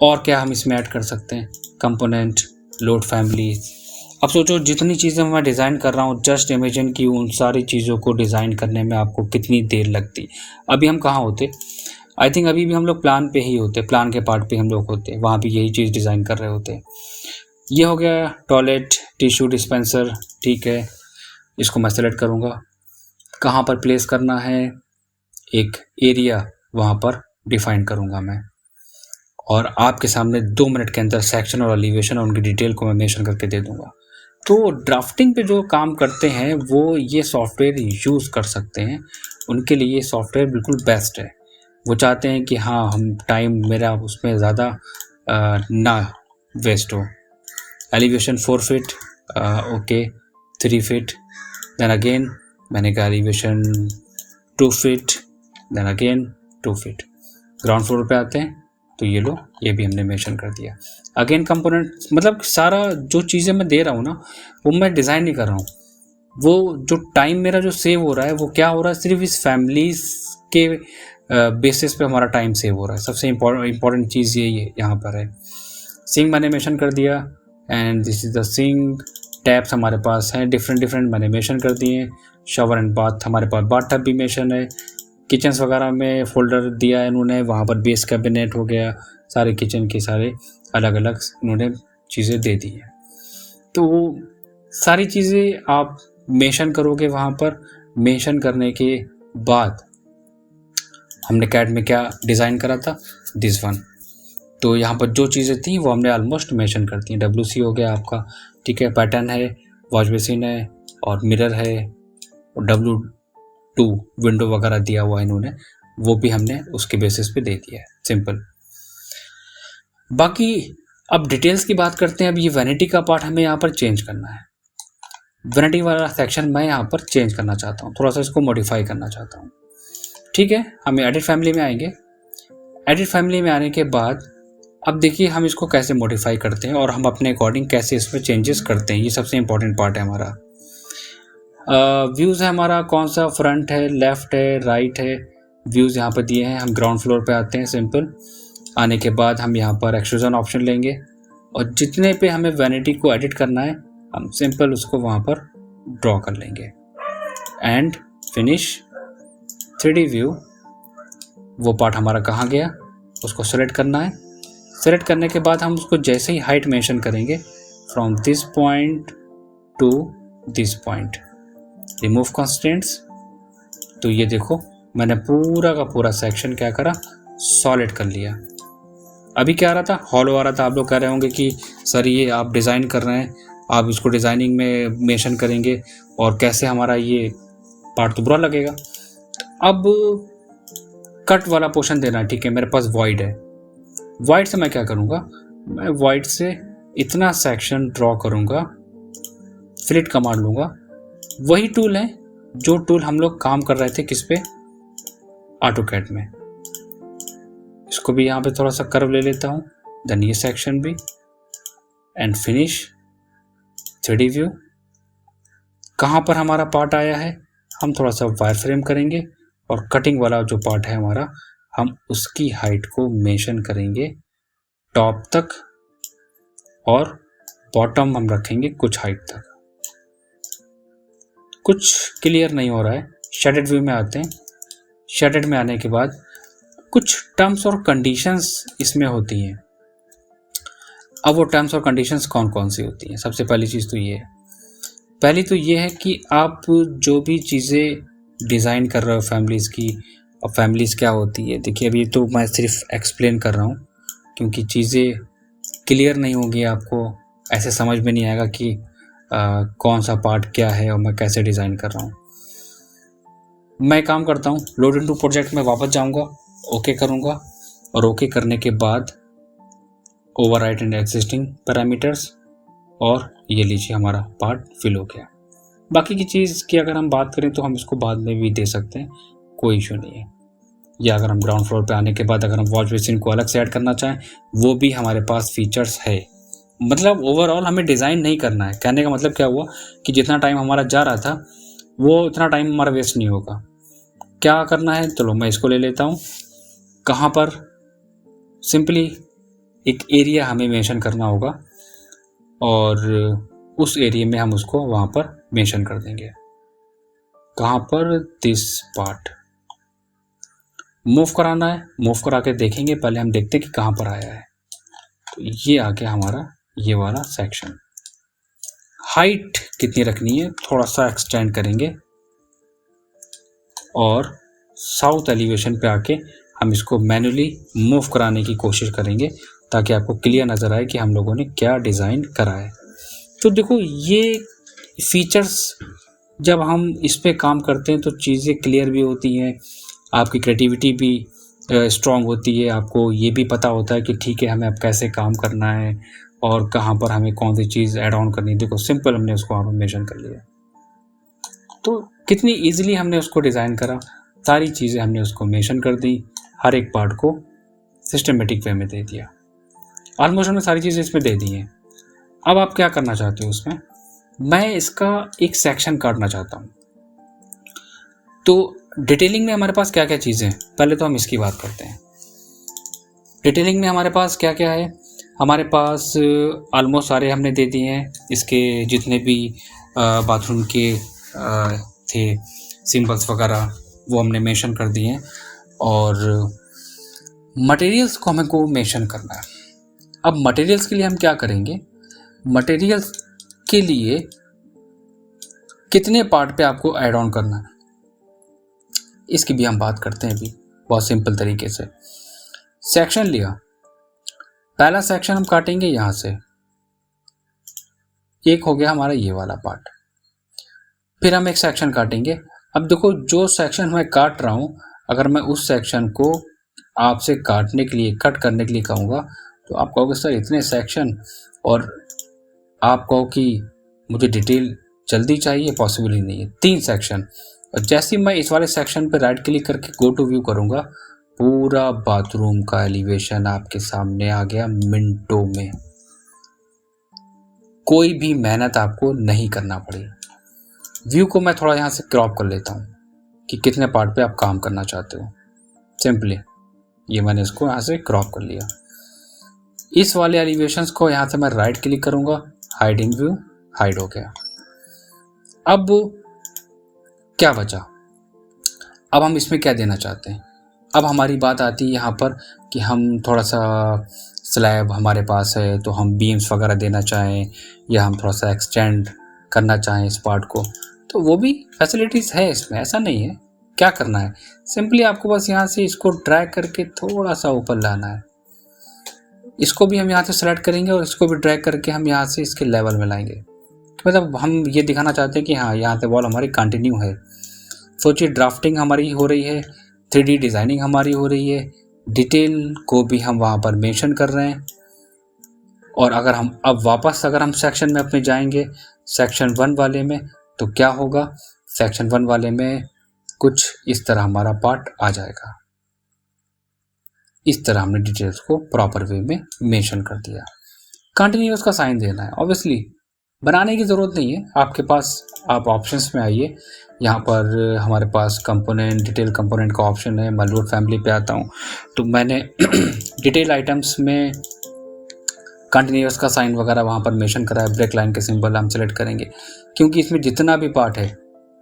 और क्या हम इसमें ऐड कर सकते हैं, कंपोनेंट लोड फैमिली। अब सोचो जितनी चीज़ें मैं डिज़ाइन कर रहा हूँ, जस्ट इमेजिन की उन सारी चीज़ों को डिज़ाइन करने में आपको कितनी देर लगती। अभी हम कहाँ होते, आई थिंक अभी भी हम लोग प्लान पे ही होते, प्लान के पार्ट पे हम लोग होते, वहाँ भी यही चीज़ डिज़ाइन कर रहे होते। ये हो गया टॉयलेट टिश्यू डिस्पेंसर, ठीक है, इसको मैं सेलेक्ट करूँगा। कहाँ पर प्लेस करना है, एक एरिया वहाँ पर डिफाइन करूँगा मैं, और आपके सामने 2 मिनट के अंदर सेक्शन और एलिवेशन और उनकी डिटेल को मैं मेंशन करके दे दूँगा। तो ड्राफ्टिंग पे जो काम करते हैं वो ये सॉफ्टवेयर यूज़ कर सकते हैं, उनके लिए ये सॉफ्टवेयर बिल्कुल बेस्ट है। वो चाहते हैं कि हाँ, हम टाइम मेरा उसमें ज़्यादा ना वेस्ट हो। Elevation 4 feet, okay, 3 feet, then again मैंने कहा elevation 2 feet, then again 2 feet. Ground floor पे आते हैं तो ये लो, ये भी हमने मेंशन कर दिया। अगेन कंपोनेंट, मतलब सारा जो चीज़ें मैं दे रहा हूँ ना, वो मैं डिज़ाइन नहीं कर रहा हूँ, वो जो टाइम मेरा जो सेव हो रहा है वो क्या हो रहा है, सिर्फ इस फैमिलीज़ के बेसिस पे हमारा टाइम सेव हो रहा है। सबसे इम्पॉर्टेंट चीज़ यही है, यहाँ पर है। सिंक मैंने मेंशन कर दिया, and this is the sink, taps हमारे पास हैं, डिफरेंट डिफरेंट मैंने मेंशन कर दिए हैं। शावर एंड बाथ हमारे पास बाथ टब भी मेंशन है। किचन्स वगैरह में फोल्डर दिया है इन्होंने, वहाँ पर बेस कैबिनेट हो गया, सारे किचन के सारे अलग अलग इन्होंने चीज़ें दे दी हैं। तो सारी चीज़ें आप मेंशन करोगे वहाँ पर। मेंशन करने के बाद हमने कैड में क्या डिज़ाइन करा था, दिस वन। तो यहाँ पर जो चीज़ें थी वो हमने ऑलमोस्ट मेंशन कर दी। WC हो गया आपका, ठीक है, पैटर्न है, वॉश बेसिन है और मिरर है, और W2 विंडो वगैरह दिया हुआ है इन्होंने, वो भी हमने उसके बेसिस पे दे दिया है, सिंपल। बाकी अब डिटेल्स की बात करते हैं। अब ये वैनिटी का पार्ट हमें यहाँ पर चेंज करना है। वैनिटी वाला सेक्शन मैं यहाँ पर चेंज करना चाहता हूँ, थोड़ा सा इसको मॉडिफाई करना चाहता हूँ, ठीक है। हमें एडिट फैमिली में आएंगे। एडिट फैमिली में आने के बाद अब देखिए हम इसको कैसे मॉडिफाई करते हैं और हम अपने अकॉर्डिंग कैसे इसमें चेंजेस करते हैं। ये सबसे इंपॉर्टेंट पार्ट है हमारा। व्यूज़ है हमारा कौन सा, फ्रंट है, लेफ़्ट है, राइट है। व्यूज़ यहाँ पर दिए हैं। हम ग्राउंड फ्लोर पे आते हैं, सिंपल। आने के बाद हम यहाँ पर एक्सट्रूजन ऑप्शन लेंगे और जितने पे हमें वैनिटी को एडिट करना है हम सिंपल उसको वहाँ पर ड्रॉ कर लेंगे। And finish 3D view. वो पार्ट हमारा कहाँ गया, उसको सेलेक्ट करना है। सेलेक्ट करने के बाद हम उसको जैसे ही हाइट मेंशन करेंगे, from this point two this point, remove constraints. तो ये देखो मैंने पूरा का पूरा सेक्शन क्या करा, सॉलिड कर लिया। अभी क्या आ रहा था, हॉलो आ रहा था। आप लोग कह रहे होंगे कि सर ये आप डिज़ाइन कर रहे हैं, आप इसको डिज़ाइनिंग में मेंशन करेंगे और कैसे हमारा ये पार्ट तो बुरा लगेगा। अब कट वाला पोर्शन देना है, ठीक है। मेरे पास वॉइड है, वाइड से मैं क्या करूँगा, मैं वाइड से इतना सेक्शन ड्रॉ करूँगा, फिलिट कमांड लूँगा। वही टूल है जो टूल हम लोग काम कर रहे थे किस पे, ऑटोकैड में। इसको भी यहाँ पे थोड़ा सा कर्व ले लेता हूँ, देन ये सेक्शन भी, एंड फिनिश 3D व्यू। कहाँ पर हमारा पार्ट आया है, हम थोड़ा सा वायर फ्रेम करेंगे और कटिंग वाला जो पार्ट है हमारा, हम उसकी हाइट को मेंशन करेंगे टॉप तक और बॉटम हम रखेंगे कुछ हाइट तक। कुछ क्लियर नहीं हो रहा है, शेडेड व्यू में आते हैं। शेडेड में आने के बाद कुछ टर्म्स और कंडीशंस इसमें होती हैं। अब वो टर्म्स और कंडीशंस कौन कौन सी होती हैं, सबसे पहली चीज़ तो ये है। पहली तो ये है कि आप जो भी चीज़ें डिज़ाइन कर रहे हो फैमिलीज़ की, और फैमिलीज़ क्या होती है, देखिए अभी तो मैं सिर्फ एक्सप्लेन कर रहा हूँ क्योंकि चीज़ें क्लियर नहीं होंगी, आपको ऐसे समझ में नहीं आएगा कि कौन सा पार्ट क्या है और मैं कैसे डिज़ाइन कर रहा हूँ। मैं काम करता हूँ, लोड इनटू प्रोजेक्ट में वापस जाऊँगा, ओके करूँगा और ओके करने के बाद ओवरराइट एंड एग्जिस्टिंग पैरामीटर्स, और ये लीजिए हमारा पार्ट फिल हो गया। बाकी की चीज़ की अगर हम बात करें तो हम इसको बाद में भी दे सकते हैं, कोई इशू नहीं है। या अगर हम ग्राउंड फ्लोर पे आने के बाद अगर हम वॉश बेसिन को अलग से ऐड करना चाहें, वो भी हमारे पास फीचर्स है। मतलब ओवरऑल हमें डिज़ाइन नहीं करना है। कहने का मतलब क्या हुआ कि जितना टाइम हमारा जा रहा था वो उतना टाइम हमारा वेस्ट नहीं होगा। क्या करना है, चलो मैं इसको ले लेता हूँ। कहाँ पर, सिंपली एक एरिया हमें मेंशन करना होगा और उस एरिया में हम उसको वहाँ पर मेंशन कर देंगे। कहाँ पर, दिस पार्ट। मूव कराना है, मूव करा के देखेंगे, पहले हम देखते हैं कि कहाँ पर आया है। तो ये आ गया हमारा ये वाला सेक्शन। हाइट कितनी रखनी है, थोड़ा सा एक्सटेंड करेंगे और साउथ एलिवेशन पे आके हम इसको मैन्युअली मूव कराने की कोशिश करेंगे ताकि आपको क्लियर नज़र आए कि हम लोगों ने क्या डिज़ाइन करा है। तो देखो ये फीचर्स जब हम इस पे काम करते हैं तो चीज़ें क्लियर भी होती हैं, आपकी क्रिएटिविटी भी स्ट्रॉन्ग होती है। आपको ये भी पता होता है कि ठीक है हमें अब कैसे काम करना है और कहाँ पर हमें कौन सी चीज़ ऐड ऑन करनी है। देखो सिंपल हमने उसको वहाँ पर मेंशन कर लिया। तो कितनी ईजिली हमने उसको डिज़ाइन करा, सारी चीज़ें हमने उसको मेंशन कर दी, हर एक पार्ट को सिस्टमेटिक वे में दे दिया। ऑलमोस्ट हमने सारी चीज़ें इसमें दे दी हैं। अब आप क्या करना चाहते हो उसमें, मैं इसका एक सेक्शन काटना चाहता हूँ। तो डिटेलिंग में हमारे पास क्या क्या चीज़ें हैं, पहले तो हम इसकी बात करते हैं। डिटेलिंग में हमारे पास क्या क्या है, हमारे पास ऑलमोस्ट सारे हमने दे दिए हैं, इसके जितने भी बाथरूम के थे सिंबल्स वगैरह वो हमने मेंशन कर दिए हैं। और मटेरियल्स को हमको मेंशन करना है। अब मटेरियल्स के लिए हम क्या करेंगे, मटेरियल्स के लिए कितने पार्ट पे आपको ऐड ऑन करना है इसकी भी हम बात करते हैं अभी बहुत सिंपल तरीके से। सेक्शन लिया, पहला सेक्शन हम काटेंगे यहाँ से, एक हो गया हमारा ये वाला पार्ट। फिर हम एक सेक्शन काटेंगे। अब देखो जो सेक्शन मैं काट रहा हूँ, अगर मैं उस सेक्शन को आपसे काटने के लिए, कट करने के लिए कहूँगा तो आप कहोगे सर इतने सेक्शन, और आप कहो कि मुझे डिटेल जल्दी चाहिए, पॉसिबल ही नहीं है। 3 सेक्शन। और जैसे ही मैं इस वाले सेक्शन पे राइट क्लिक करके गो टू व्यू करूँगा, पूरा बाथरूम का एलिवेशन आपके सामने आ गया मिनटों में। कोई भी मेहनत आपको नहीं करना पड़ेगी। व्यू को मैं थोड़ा यहाँ से क्रॉप कर लेता हूँ कि कितने पार्ट पे आप काम करना चाहते हो। सिंपली ये मैंने इसको यहाँ से क्रॉप कर लिया। इस वाले एलिवेशंस को यहाँ से मैं राइट क्लिक करूँगा, हाइड इन व्यू, हाइड हो गया। अब क्या बचा, अब हम इसमें क्या देना चाहते हैं। अब हमारी बात आती है यहाँ पर कि हम थोड़ा सा स्लैब हमारे पास है तो हम बीम्स वगैरह देना चाहें, या हम थोड़ा सा एक्सटेंड करना चाहें इस पार्ट को, तो वो भी फैसिलिटीज़ है इसमें, ऐसा नहीं है। क्या करना है, सिंपली आपको बस यहाँ से इसको ड्रैग करके थोड़ा सा ऊपर लाना है। इसको भी हम यहाँ से सेलेक्ट करेंगे और इसको भी ड्रैग करके हम यहाँ से इसके लेवल में लाएंगे। मतलब हम ये दिखाना चाहते हैं कि हाँ यहाँ से वॉल हमारी कंटिन्यू है। सोचिए ड्राफ्टिंग हमारी हो रही है, 3D डिज़ाइनिंग हमारी हो रही है, डिटेल को भी हम वहाँ पर मेंशन कर रहे हैं। और अगर हम अब वापस अगर हम सेक्शन में अपने जाएंगे सेक्शन 1 वाले में, तो क्या होगा, सेक्शन 1 वाले में कुछ इस तरह हमारा पार्ट आ जाएगा। इस तरह हमने डिटेल्स को प्रॉपर वे में मेंशन कर दिया। कंटिन्यूअस का साइन देना है, ऑब्वियसली बनाने की ज़रूरत नहीं है आपके पास। आप ऑप्शंस में आइए, यहाँ पर हमारे पास कंपोनेंट, डिटेल कंपोनेंट का ऑप्शन है। मैं लोड फैमिली पे आता हूँ तो मैंने डिटेल आइटम्स में कंटिन्यूअस का साइन वगैरह वहाँ पर मेंशन करा है। ब्रेक लाइन के सिंबल हम सेलेक्ट करेंगे, क्योंकि इसमें जितना भी पार्ट है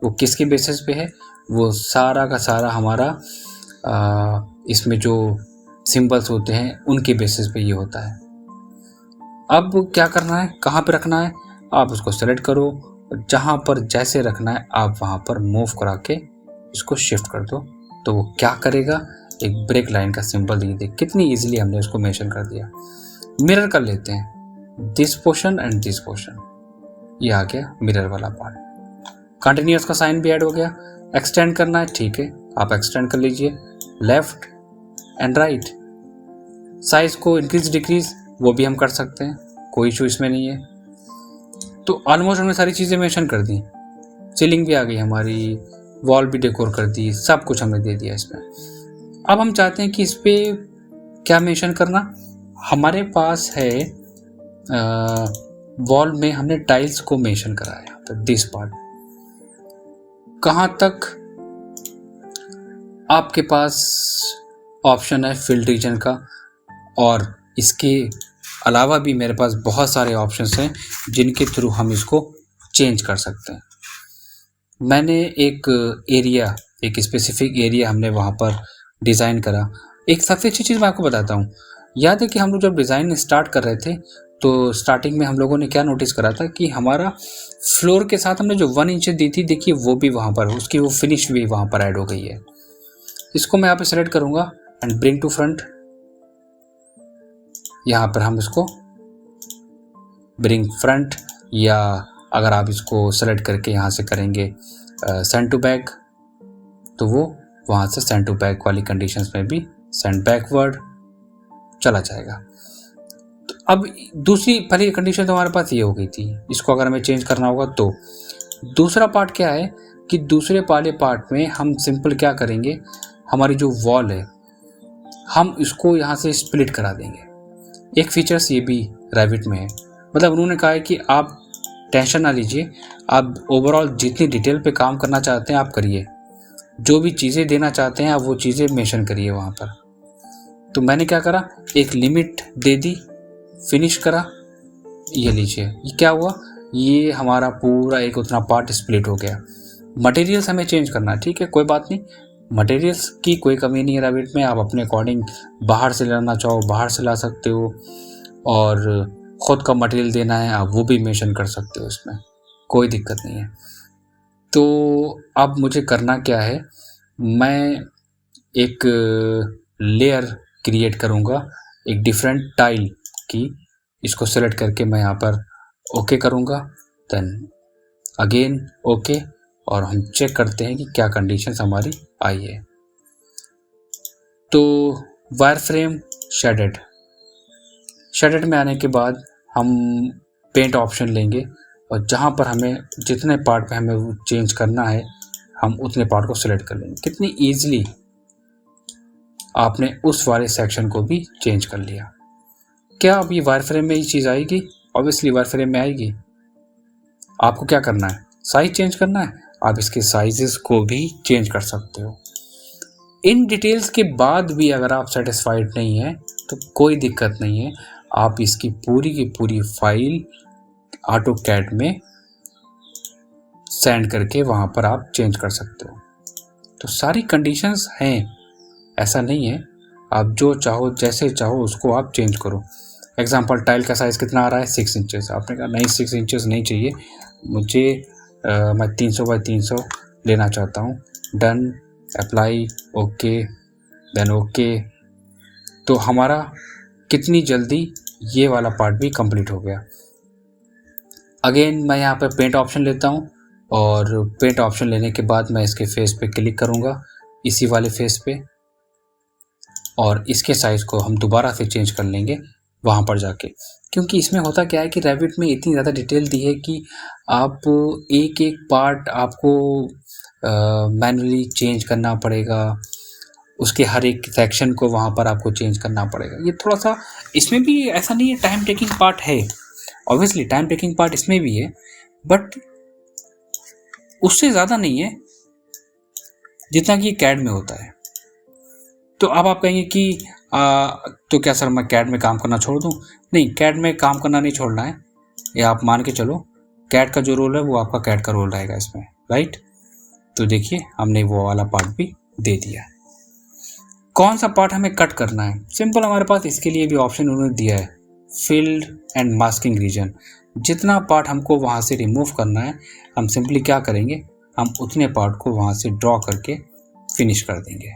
वो किसके बेसिस पे है, वो सारा का सारा हमारा इसमें जो सिंबल्स होते हैं उनके बेसिस पे ये होता है। अब क्या करना है, कहाँ पे रखना है, आप उसको सेलेक्ट करो, जहाँ पर जैसे रखना है आप वहाँ पर मूव करा के इसको शिफ्ट कर दो, तो वो क्या करेगा, एक ब्रेक लाइन का सिंबल दे। कितनी इजीली हमने उसको मेंशन कर दिया। मिरर कर लेते हैं, this portion and this portion, ये आ गया मिरर वाला पार्ट। कंटिन्यूअस का साइन भी ऐड हो गया। एक्सटेंड करना है, ठीक है, आप एक्सटेंड कर लीजिए, लेफ्ट एंड राइट। साइज को इंक्रीज डिक्रीज वो भी हम कर सकते हैं, कोई इशू इसमें नहीं है। तो ऑलमोस्ट हमने सारी चीज़ें मेंशन कर दी। सीलिंग भी आ गई हमारी, वॉल भी डेकोर कर दी, सब कुछ हमने दे दिया इसमें। अब हम चाहते हैं कि इस पर क्या मेंशन करना। हमारे पास है वॉल में हमने टाइल्स को मेंशन कराया, तो दिस पार्ट कहाँ तक आपके पास ऑप्शन है फिल रीजन का, और इसके अलावा भी मेरे पास बहुत सारे ऑप्शंस हैं जिनके थ्रू हम इसको चेंज कर सकते हैं। मैंने एक एरिया, एक स्पेसिफिक एरिया हमने वहाँ पर डिज़ाइन करा। एक सबसे अच्छी चीज़ मैं आपको बताता हूँ, याद है कि हम लोग जब डिज़ाइन स्टार्ट कर रहे थे तो स्टार्टिंग में हम लोगों ने क्या नोटिस करा था कि हमारा फ्लोर के साथ हमने जो 1 इंच दी थी, देखिए वो भी वहाँ पर, उसकी वो फिनिश भी वहाँ पर ऐड हो गई है। इसको मैं यहाँ पे सेलेक्ट करूँगा एंड ब्रिंग टू फ्रंट, यहाँ पर हम इसको ब्रिंग फ्रंट, या अगर आप इसको सेलेक्ट करके यहाँ से करेंगे सेंड टू बैक, तो वो वहाँ से सेंड टू बैक वाली कंडीशंस में भी सेंड बैकवर्ड चला जाएगा। तो अब दूसरी पहली कंडीशन तो हमारे पास ये हो गई थी, इसको अगर हमें चेंज करना होगा तो दूसरा पार्ट क्या है कि दूसरे वाले पार्ट में हम सिंपल क्या करेंगे, हमारी जो वॉल है हम इसको यहाँ से स्प्लिट करा देंगे। एक फीचर्स ये भी रैविट में है, मतलब उन्होंने कहा है कि आप टेंशन ना लीजिए, आप ओवरऑल जितनी डिटेल पे काम करना चाहते हैं आप करिए, जो भी चीज़ें देना चाहते हैं आप वो चीज़ें मेंशन करिए वहाँ पर। तो मैंने क्या करा, एक लिमिट दे दी फिनिश करा, ये लीजिए ये क्या हुआ, ये हमारा पूरा एक उतना पार्ट स्प्लिट हो गया। मटेरियल्स हमें चेंज करना है, ठीक है कोई बात नहीं, मटेरियल्स की कोई कमी नहीं है रैबिट में। आप अपने अकॉर्डिंग बाहर से लाना चाहो बाहर से ला सकते हो, और ख़ुद का मटेरियल देना है आप वो भी मेंशन कर सकते हो, इसमें कोई दिक्कत नहीं है। तो अब मुझे करना क्या है, मैं एक लेयर क्रिएट करूँगा एक डिफरेंट टाइल की, इसको सेलेक्ट करके मैं यहाँ पर ओके करूँगा, देन अगेन ओके, और हम चेक करते हैं कि क्या कंडीशंस हमारी आई है। तो वायर फ्रेम शेडेड में आने के बाद हम पेंट ऑप्शन लेंगे, और जहाँ पर हमें जितने पार्ट पे हमें चेंज करना है हम उतने पार्ट को सिलेक्ट कर लेंगे। कितनी ईजिली आपने उस वाले सेक्शन को भी चेंज कर लिया। क्या अब ये वायर फ्रेम में ये चीज़ आएगी? ऑब्वियसली वायर फ्रेम में आएगी। आपको क्या करना है, साइज चेंज करना है, आप इसके साइजेस को भी चेंज कर सकते हो। इन डिटेल्स के बाद भी अगर आप सेटिस्फाइड नहीं है तो कोई दिक्कत नहीं है, आप इसकी पूरी की पूरी फाइल ऑटोकैड में सेंड करके वहाँ पर आप चेंज कर सकते हो। तो सारी कंडीशंस हैं, ऐसा नहीं है, आप जो चाहो जैसे चाहो उसको आप चेंज करो। एग्जांपल टाइल का साइज़ कितना आ रहा है 6 इंचेस, आपने कहा नहीं 6 इंचेस नहीं चाहिए मुझे, मैं 300 बाई 300 लेना चाहता हूँ। Done, apply, okay, then okay. तो हमारा कितनी जल्दी ये वाला पार्ट भी कंप्लीट हो गया। अगेन मैं यहाँ पे पेंट ऑप्शन लेता हूँ, और पेंट ऑप्शन लेने के बाद मैं इसके फेस पे क्लिक करूँगा, इसी वाले फेस पे, और इसके साइज़ को हम दोबारा से चेंज कर लेंगे वहाँ पर जाके। क्योंकि इसमें होता क्या है कि रैबिट में इतनी ज़्यादा डिटेल दी है कि आप एक एक पार्ट आपको मैनुअली चेंज करना पड़ेगा, उसके हर एक सेक्शन को वहाँ पर आपको चेंज करना पड़ेगा। ये थोड़ा सा इसमें भी ऐसा नहीं है, टाइम टेकिंग पार्ट है, ऑब्वियसली टाइम टेकिंग पार्ट इसमें भी है, बट उससे ज़्यादा नहीं है जितना कि कैड में होता है। तो अब आप कहेंगे कि तो क्या सर मैं कैड में काम करना छोड़ दूं? नहीं, कैड में काम करना नहीं छोड़ना है, ये आप मान के चलो कैड का जो रोल है वो आपका कैड का रोल रहेगा इसमें, राइट। तो देखिए हमने वो वाला पार्ट भी दे दिया। कौन सा पार्ट हमें कट करना है? सिंपल, हमारे पास इसके लिए भी ऑप्शन उन्होंने दिया है, फील्ड एंड मास्किंग रीजन। जितना पार्ट हमको वहाँ से रिमूव करना है हम सिंपली क्या करेंगे, हम उतने पार्ट को वहाँ से ड्रॉ करके फिनिश कर देंगे।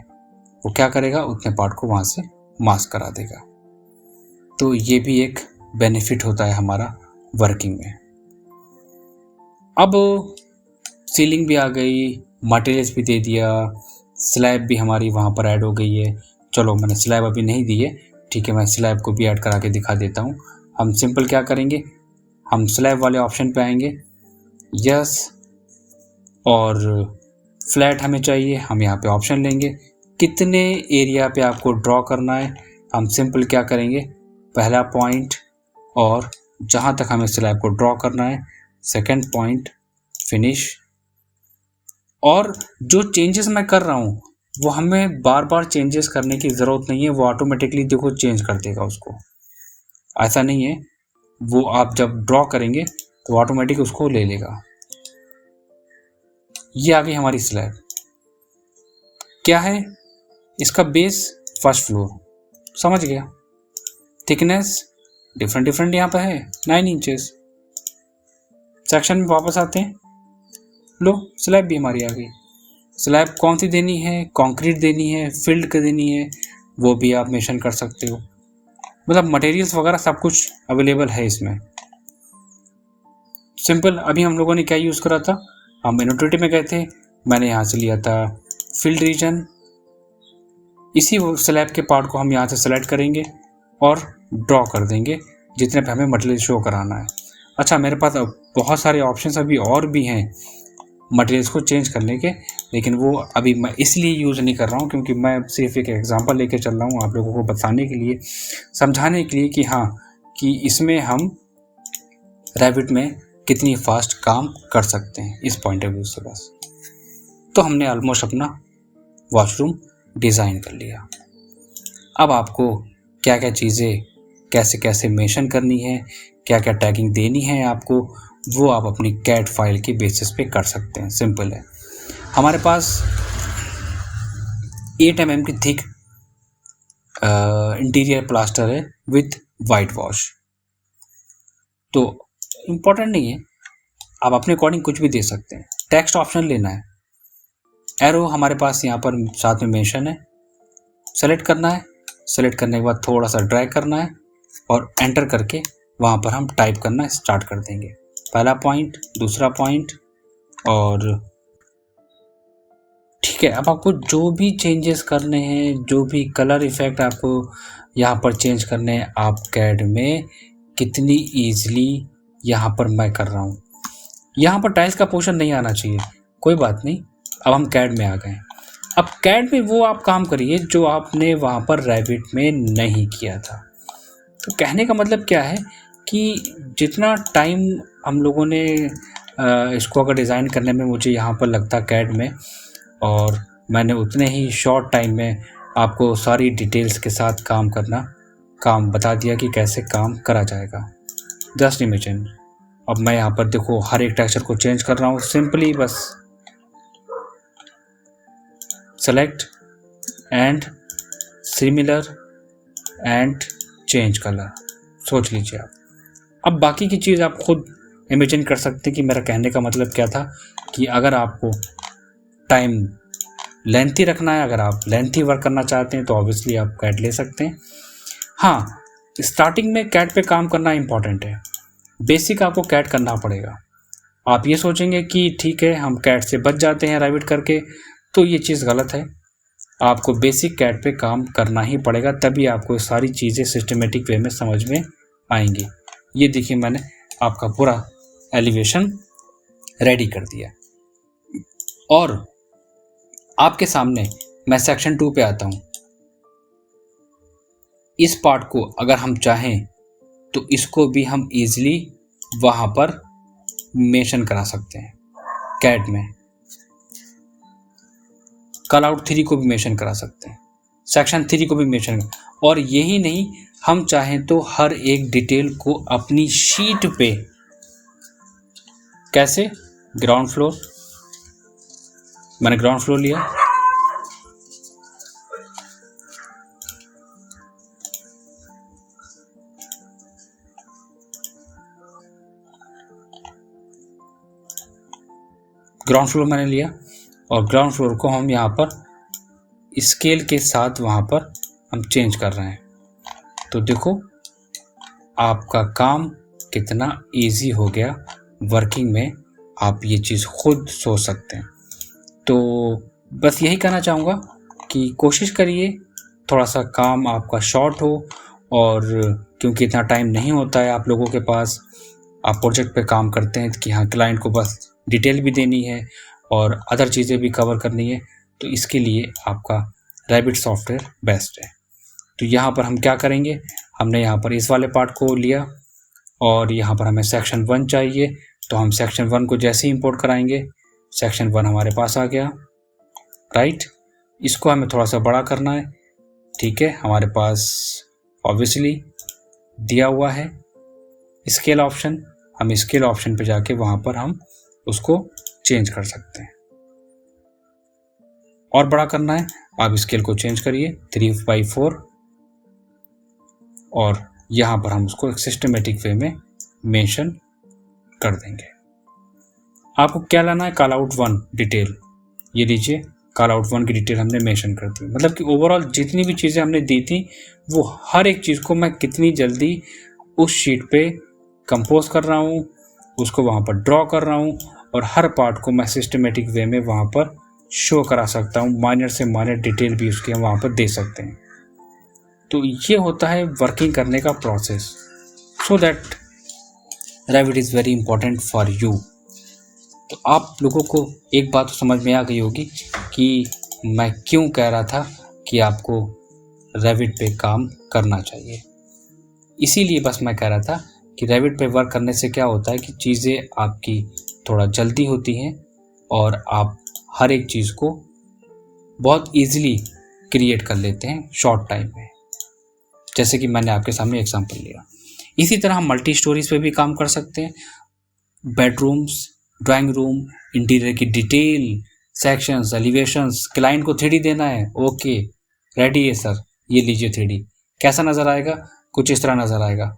वो क्या करेगा, उतने पार्ट को वहाँ से मास्क करा देगा। तो ये भी एक बेनिफिट होता है हमारा वर्किंग में। अब सीलिंग भी आ गई, मटेरियल्स भी दे दिया, स्लैब भी हमारी वहाँ पर ऐड हो गई है। चलो मैंने स्लैब अभी नहीं दी है, ठीक है, मैं स्लैब को भी ऐड करा के दिखा देता हूँ। हम सिंपल क्या करेंगे, हम स्लैब वाले ऑप्शन पे आएंगे, यस, और फ्लैट हमें चाहिए, हम यहाँ पे ऑप्शन लेंगे कितने एरिया पे आपको ड्रॉ करना है। हम सिंपल क्या करेंगे, पहला पॉइंट और जहाँ तक हमें स्लैब को ड्रॉ करना है, सेकंड पॉइंट, फिनिश। और जो चेंजेस मैं कर रहा हूँ वो हमें बार बार चेंजेस करने की ज़रूरत नहीं है, वो ऑटोमेटिकली देखो चेंज कर देगा उसको, ऐसा नहीं है, वो आप जब ड्रॉ करेंगे तो ऑटोमेटिक उसको ले लेगा। ये आ गई हमारी स्लैब। क्या है इसका बेस, फर्स्ट फ्लोर, समझ गया। थिकनेस डिफरेंट यहाँ पे है 9 इंचेस। सेक्शन में वापस आते हैं, लो स्लैब भी हमारी आ गई। स्लैब कौन सी देनी है, कंक्रीट देनी है, फिल्ड का देनी है, वो भी आप मेंशन कर सकते हो। मतलब मटेरियल्स वगैरह सब कुछ अवेलेबल है इसमें। सिंपल, अभी हम लोगों ने क्या यूज़ करा था, हम इनोटेटिव में गए थे, मैंने यहाँ से लिया था फील्ड रीजन। इसी स्लैब के पार्ट को हम यहाँ से सेलेक्ट करेंगे और ड्रॉ कर देंगे जितने पे हमें मटेरियल शो कराना है। अच्छा, मेरे पास बहुत सारे ऑप्शंस अभी और भी हैं मटेरियल्स को चेंज करने के, लेकिन वो अभी मैं इसलिए यूज़ नहीं कर रहा हूँ क्योंकि मैं सिर्फ एक एग्जांपल लेके चल रहा हूँ आप लोगों को बताने के लिए, समझाने के लिए कि हाँ, कि इसमें हम रैबिट में कितनी फास्ट काम कर सकते हैं इस पॉइंट ऑफ व्यू से। बस तो हमने ऑलमोस्ट अपना वॉशरूम डिज़ाइन कर लिया। अब आपको क्या क्या चीज़ें कैसे कैसे मेंशन करनी है, क्या क्या टैगिंग देनी है आपको, वो आप अपनी कैड फाइल के बेसिस पे कर सकते हैं। सिंपल है। हमारे पास 8 mm की थिक इंटीरियर प्लास्टर है विथ वाइट वॉश। तो इम्पोर्टेंट नहीं है, आप अपने अकॉर्डिंग कुछ भी दे सकते हैं। टेक्स्ट ऑप्शन लेना है, एरो हमारे पास यहाँ पर साथ में मेंशन है, सेलेक्ट करना है। सेलेक्ट करने के बाद थोड़ा सा ड्रैग करना है और एंटर करके वहाँ पर हम टाइप करना स्टार्ट कर देंगे। पहला पॉइंट, दूसरा पॉइंट, और ठीक है। अब आपको जो भी चेंजेस करने हैं, जो भी कलर इफेक्ट आपको यहाँ पर चेंज करने हैं, आप कैड में कितनी ईजिली यहाँ पर मैं कर रहा हूँ। यहाँ पर टाइल्स का पोर्शन नहीं आना चाहिए, कोई बात नहीं। अब हम कैड में आ गए। अब कैड में वो आप काम करिए जो आपने वहाँ पर रैबिट में नहीं किया था। तो कहने का मतलब क्या है कि जितना टाइम हम लोगों ने इसको अगर डिज़ाइन करने में मुझे यहाँ पर लगता कैड में, और मैंने उतने ही शॉर्ट टाइम में आपको सारी डिटेल्स के साथ काम बता दिया कि कैसे काम करा जाएगा। Just imagine. अब मैं यहाँ पर देखो हर एक टेक्सचर को चेंज कर रहा हूँ। सिंपली बस select and similar and change colour. सोच लीजिए आप। अब बाकी की चीज़ आप खुद इमेजिन कर सकते हैं कि मेरा कहने का मतलब क्या था, कि अगर आपको टाइम लेंथी रखना है, अगर आप लेंथी वर्क करना चाहते हैं तो ऑब्वियसली आप कैड ले सकते हैं। हाँ, स्टार्टिंग में कैड पे काम करना इम्पॉर्टेंट है। बेसिक आपको कैड करना पड़ेगा। आप ये सोचेंगे कि ठीक है हम कैड से बच जाते हैं रैबिट करके, तो ये चीज़ गलत है। आपको बेसिक कैड पे काम करना ही पड़ेगा, तभी आपको सारी चीज़ें सिस्टमेटिक वे में समझ में आएंगी। ये देखिए मैंने आपका पूरा एलिवेशन रेडी कर दिया। और आपके सामने मैं सेक्शन 2 पे आता हूँ। इस पार्ट को अगर हम चाहें तो इसको भी हम इजीली वहाँ पर मेंशन करा सकते हैं। कैड में कॉल आउट 3 को भी मेंशन करा सकते हैं, सेक्शन 3 को भी मेंशन। और यही नहीं, हम चाहें तो हर एक डिटेल को अपनी शीट पे, कैसे, ग्राउंड फ्लोर, मैंने ग्राउंड फ्लोर लिया, ग्राउंड फ्लोर मैंने लिया, और ग्राउंड फ्लोर को हम यहाँ पर स्केल के साथ वहाँ पर हम चेंज कर रहे हैं। तो देखो आपका काम कितना इजी हो गया वर्किंग में, आप ये चीज़ खुद सोच सकते हैं। तो बस यही कहना चाहूँगा कि कोशिश करिए थोड़ा सा काम आपका शॉर्ट हो, और क्योंकि इतना टाइम नहीं होता है आप लोगों के पास, आप प्रोजेक्ट पे काम करते हैं कि हाँ क्लाइंट को बस डिटेल भी देनी है और अदर चीज़ें भी कवर करनी है, तो इसके लिए आपका रैबिट सॉफ्टवेयर बेस्ट है। तो यहाँ पर हम क्या करेंगे, हमने यहाँ पर इस वाले पार्ट को लिया और यहाँ पर हमें सेक्शन 1 चाहिए, तो हम सेक्शन 1 को जैसे ही इंपोर्ट कराएंगे, सेक्शन 1 हमारे पास आ गया, राइट। इसको हमें थोड़ा सा बड़ा करना है, ठीक है। हमारे पास ऑब्वियसली दिया हुआ है स्केल ऑप्शन, हम स्केल ऑप्शन पे जाके वहाँ पर हम उसको चेंज कर सकते हैं। और बड़ा करना है, आप स्केल को चेंज करिए 3/4, और यहाँ पर हम उसको एक सिस्टमेटिक वे में मेंशन कर देंगे। आपको क्या लाना है, कॉल आउट 1 डिटेल, ये लीजिए कॉल आउट 1 की डिटेल हमने मेंशन कर दी। मतलब कि ओवरऑल जितनी भी चीज़ें हमने दी थी वो हर एक चीज़ को मैं कितनी जल्दी उस शीट पे कंपोज कर रहा हूँ, उसको वहाँ पर ड्रॉ कर रहा हूँ, और हर पार्ट को मैं सिस्टमेटिक वे में वहाँ पर शो करा सकता हूँ। माइनर से माइनर डिटेल भी उसके हम वहाँ पर दे सकते हैं। तो ये होता है वर्किंग करने का process. So that rabbit is very important for you. तो आप लोगों को एक बात तो समझ में आ गई होगी कि मैं क्यों कह रहा था कि आपको रैबिट पे काम करना चाहिए। इसीलिए बस मैं कह रहा था कि रैबिट पे वर्क करने से क्या होता है कि चीज़ें आपकी थोड़ा जल्दी होती हैं और आप हर एक चीज़ को बहुत इजीली क्रिएट कर लेते हैं शॉर्ट टाइम में। जैसे कि मैंने आपके सामने एग्जांपल लिया। इसी तरह हम मल्टी स्टोरीज पे भी काम कर सकते हैं। बेडरूम्स, ड्राइंग रूम, इंटीरियर की डिटेल, सेक्शंस, एलिवेशंस, क्लाइंट को 3D देना है, ओके रेडी है सर, ये लीजिए 3D। कैसा नज़र आएगा? कुछ इस तरह नज़र आएगा।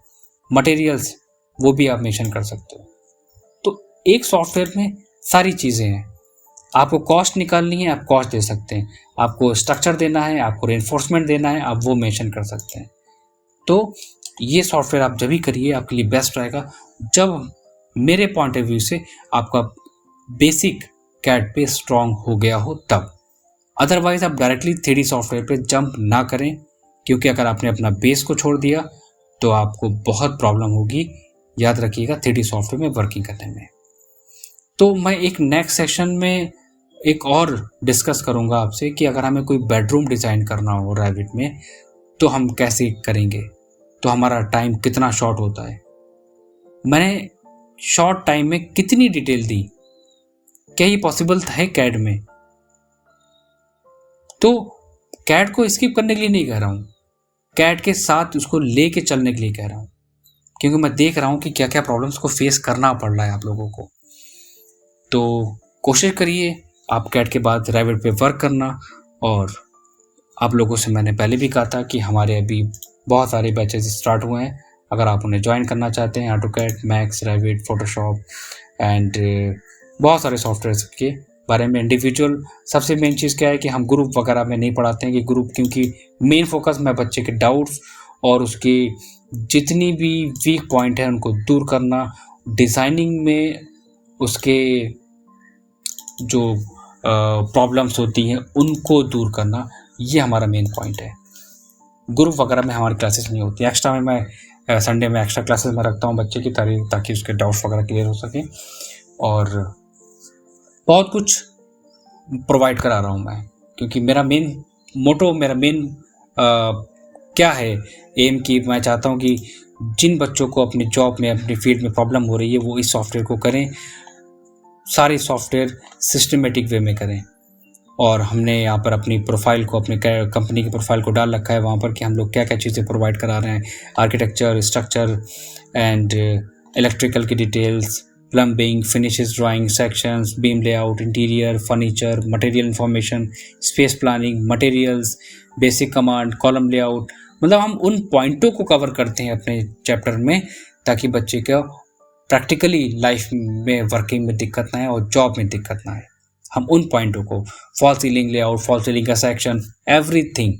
मटेरियल्स वो भी आप मेंशन कर सकते हो। तो एक सॉफ्टवेयर में सारी चीज़ें हैं। आपको कॉस्ट निकालनी है, आप कॉस्ट दे सकते हैं। आपको स्ट्रक्चर देना है, आपको रेनफोर्समेंट देना है, आप वो मेंशन कर सकते हैं। तो ये सॉफ्टवेयर आप जब भी करिए आपके लिए बेस्ट रहेगा, जब मेरे पॉइंट ऑफ व्यू से आपका बेसिक कैड पे स्ट्रॉन्ग हो गया हो तब। अदरवाइज आप डायरेक्टली 3D सॉफ्टवेयर पे जंप ना करें, क्योंकि अगर आपने अपना बेस को छोड़ दिया तो आपको बहुत प्रॉब्लम होगी, याद रखिएगा, 3D सॉफ्टवेयर में वर्किंग करने में। तो मैं एक नेक्स्ट सेशन में एक और डिस्कस करूंगा आपसे कि अगर हमें कोई बेडरूम डिज़ाइन करना हो रैविट में तो हम कैसे करेंगे, तो हमारा टाइम कितना शॉर्ट होता है। मैंने शॉर्ट टाइम में कितनी डिटेल दी, क्या ये पॉसिबल है कैड में? तो कैड को स्किप करने के लिए नहीं कह रहा हूँ, कैड के साथ उसको लेके चलने के लिए कह रहा हूँ, क्योंकि मैं देख रहा हूँ कि क्या क्या प्रॉब्लम्स को फेस करना पड़ रहा है आप लोगों को। तो कोशिश करिए आप कैड के बाद रैविट पे वर्क करना। और आप लोगों से मैंने पहले भी कहा था कि हमारे अभी बहुत सारे बैचेस स्टार्ट हुए हैं। अगर आप उन्हें ज्वाइन करना चाहते हैं, ऑटोकैड, मैक्स, रैविट, फोटोशॉप एंड बहुत सारे सॉफ्टवेयर के बारे में इंडिविजुअल, सबसे मेन चीज़ क्या है कि हम ग्रुप वगैरह में नहीं पढ़ाते हैं कि ग्रुप, क्योंकि मेन फोकस मैं बच्चे के डाउट्स और उसकी जितनी भी वीक पॉइंट है उनको दूर करना, डिज़ाइनिंग में उसके जो प्रॉब्लम्स होती हैं उनको दूर करना, ये हमारा मेन पॉइंट है। ग्रुप वगैरह में हमारी क्लासेस नहीं होती। एक्स्ट्रा में मैं संडे में एक्स्ट्रा क्लासेस में रखता हूँ बच्चे की, ताकि उसके डाउट्स वगैरह क्लियर हो सके, और बहुत कुछ प्रोवाइड करा रहा हूँ मैं, क्योंकि मेरा मेन मोटो, मेरा मेन क्या है एम, की मैं चाहता हूँ कि जिन बच्चों को अपनी जॉब में, अपनी फील्ड में प्रॉब्लम हो रही है वो इस सॉफ्टवेयर को करें, सारे सॉफ्टवेयर सिस्टमेटिक वे में करें। और हमने यहाँ पर अपनी प्रोफाइल को, अपने कंपनी की प्रोफाइल को डाल रखा है वहाँ पर कि हम लोग क्या क्या चीज़ें प्रोवाइड करा रहे हैं, आर्किटेक्चर, स्ट्रक्चर एंड इलेक्ट्रिकल की details, plumbing, finishes, drawing, sections, beam layout, interior, furniture, material information, space planning, materials, basic command, column layout. मतलब हम उन पॉइंटों को कवर करते हैं अपने चैप्टर में, ताकि बच्चे को प्रैक्टिकली लाइफ में, वर्किंग में दिक्कत ना आए और जॉब में दिक्कत ना आए। हम उन पॉइंटों को, fall ceiling layout, fall ceiling का सेक्शन, एवरीथिंग,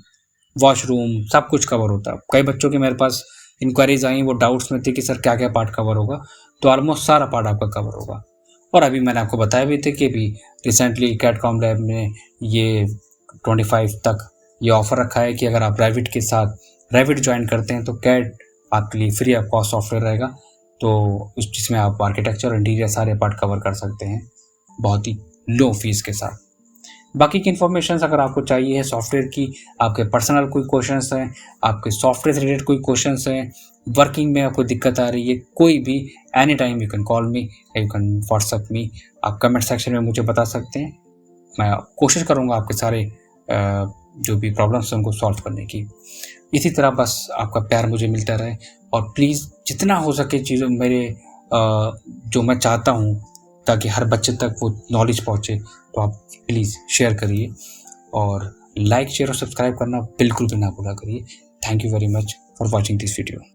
वॉशरूम, सब कुछ कवर होता है। कई बच्चों के मेरे पास इंक्वायरीज आई, वो डाउट्स में थे कि सर क्या क्या पार्ट कवर होगा, तो ऑलमोस्ट सारा पार्ट आपका कवर होगा। और अभी मैंने आपको बताया भी थे कि अभी रिसेंटली कैड कॉम लैब में ये 25 तक ये ऑफर रखा है कि अगर आप रैविट के साथ रैविट ज्वाइन करते हैं तो कैड आपके लिए फ्री ऑफ कॉस्ट सॉफ्टवेयर रहेगा, तो जिसमें आप आर्किटेक्चर और इंटीरियर सारे पार्ट कवर कर सकते हैं बहुत ही लो फीस के साथ। बाकी की इन्फॉर्मेशन अगर आपको चाहिए है सॉफ्टवेयर की, आपके पर्सनल कोई क्वेश्चंस हैं, आपके सॉफ्टवेयर से रिलेटेड कोई क्वेश्चंस हैं, वर्किंग में आपको दिक्कत आ रही है, कोई भी, any time you can call me, you can WhatsApp me, आप कमेंट सेक्शन में मुझे बता सकते हैं। मैं कोशिश करूँगा आपके सारे जो भी प्रॉब्लम्स हैं उनको सॉल्व करने की। इसी तरह बस आपका प्यार मुझे मिलता रहे, और प्लीज़ जितना हो सके चीज़ों मेरे जो मैं चाहता हूँ ताकि हर बच्चे तक वो नॉलेज पहुँचे, तो आप प्लीज़ शेयर करिए, और लाइक, शेयर और सब्सक्राइब करना बिल्कुल भी ना भूला करिए। Thank you very much for watching this video.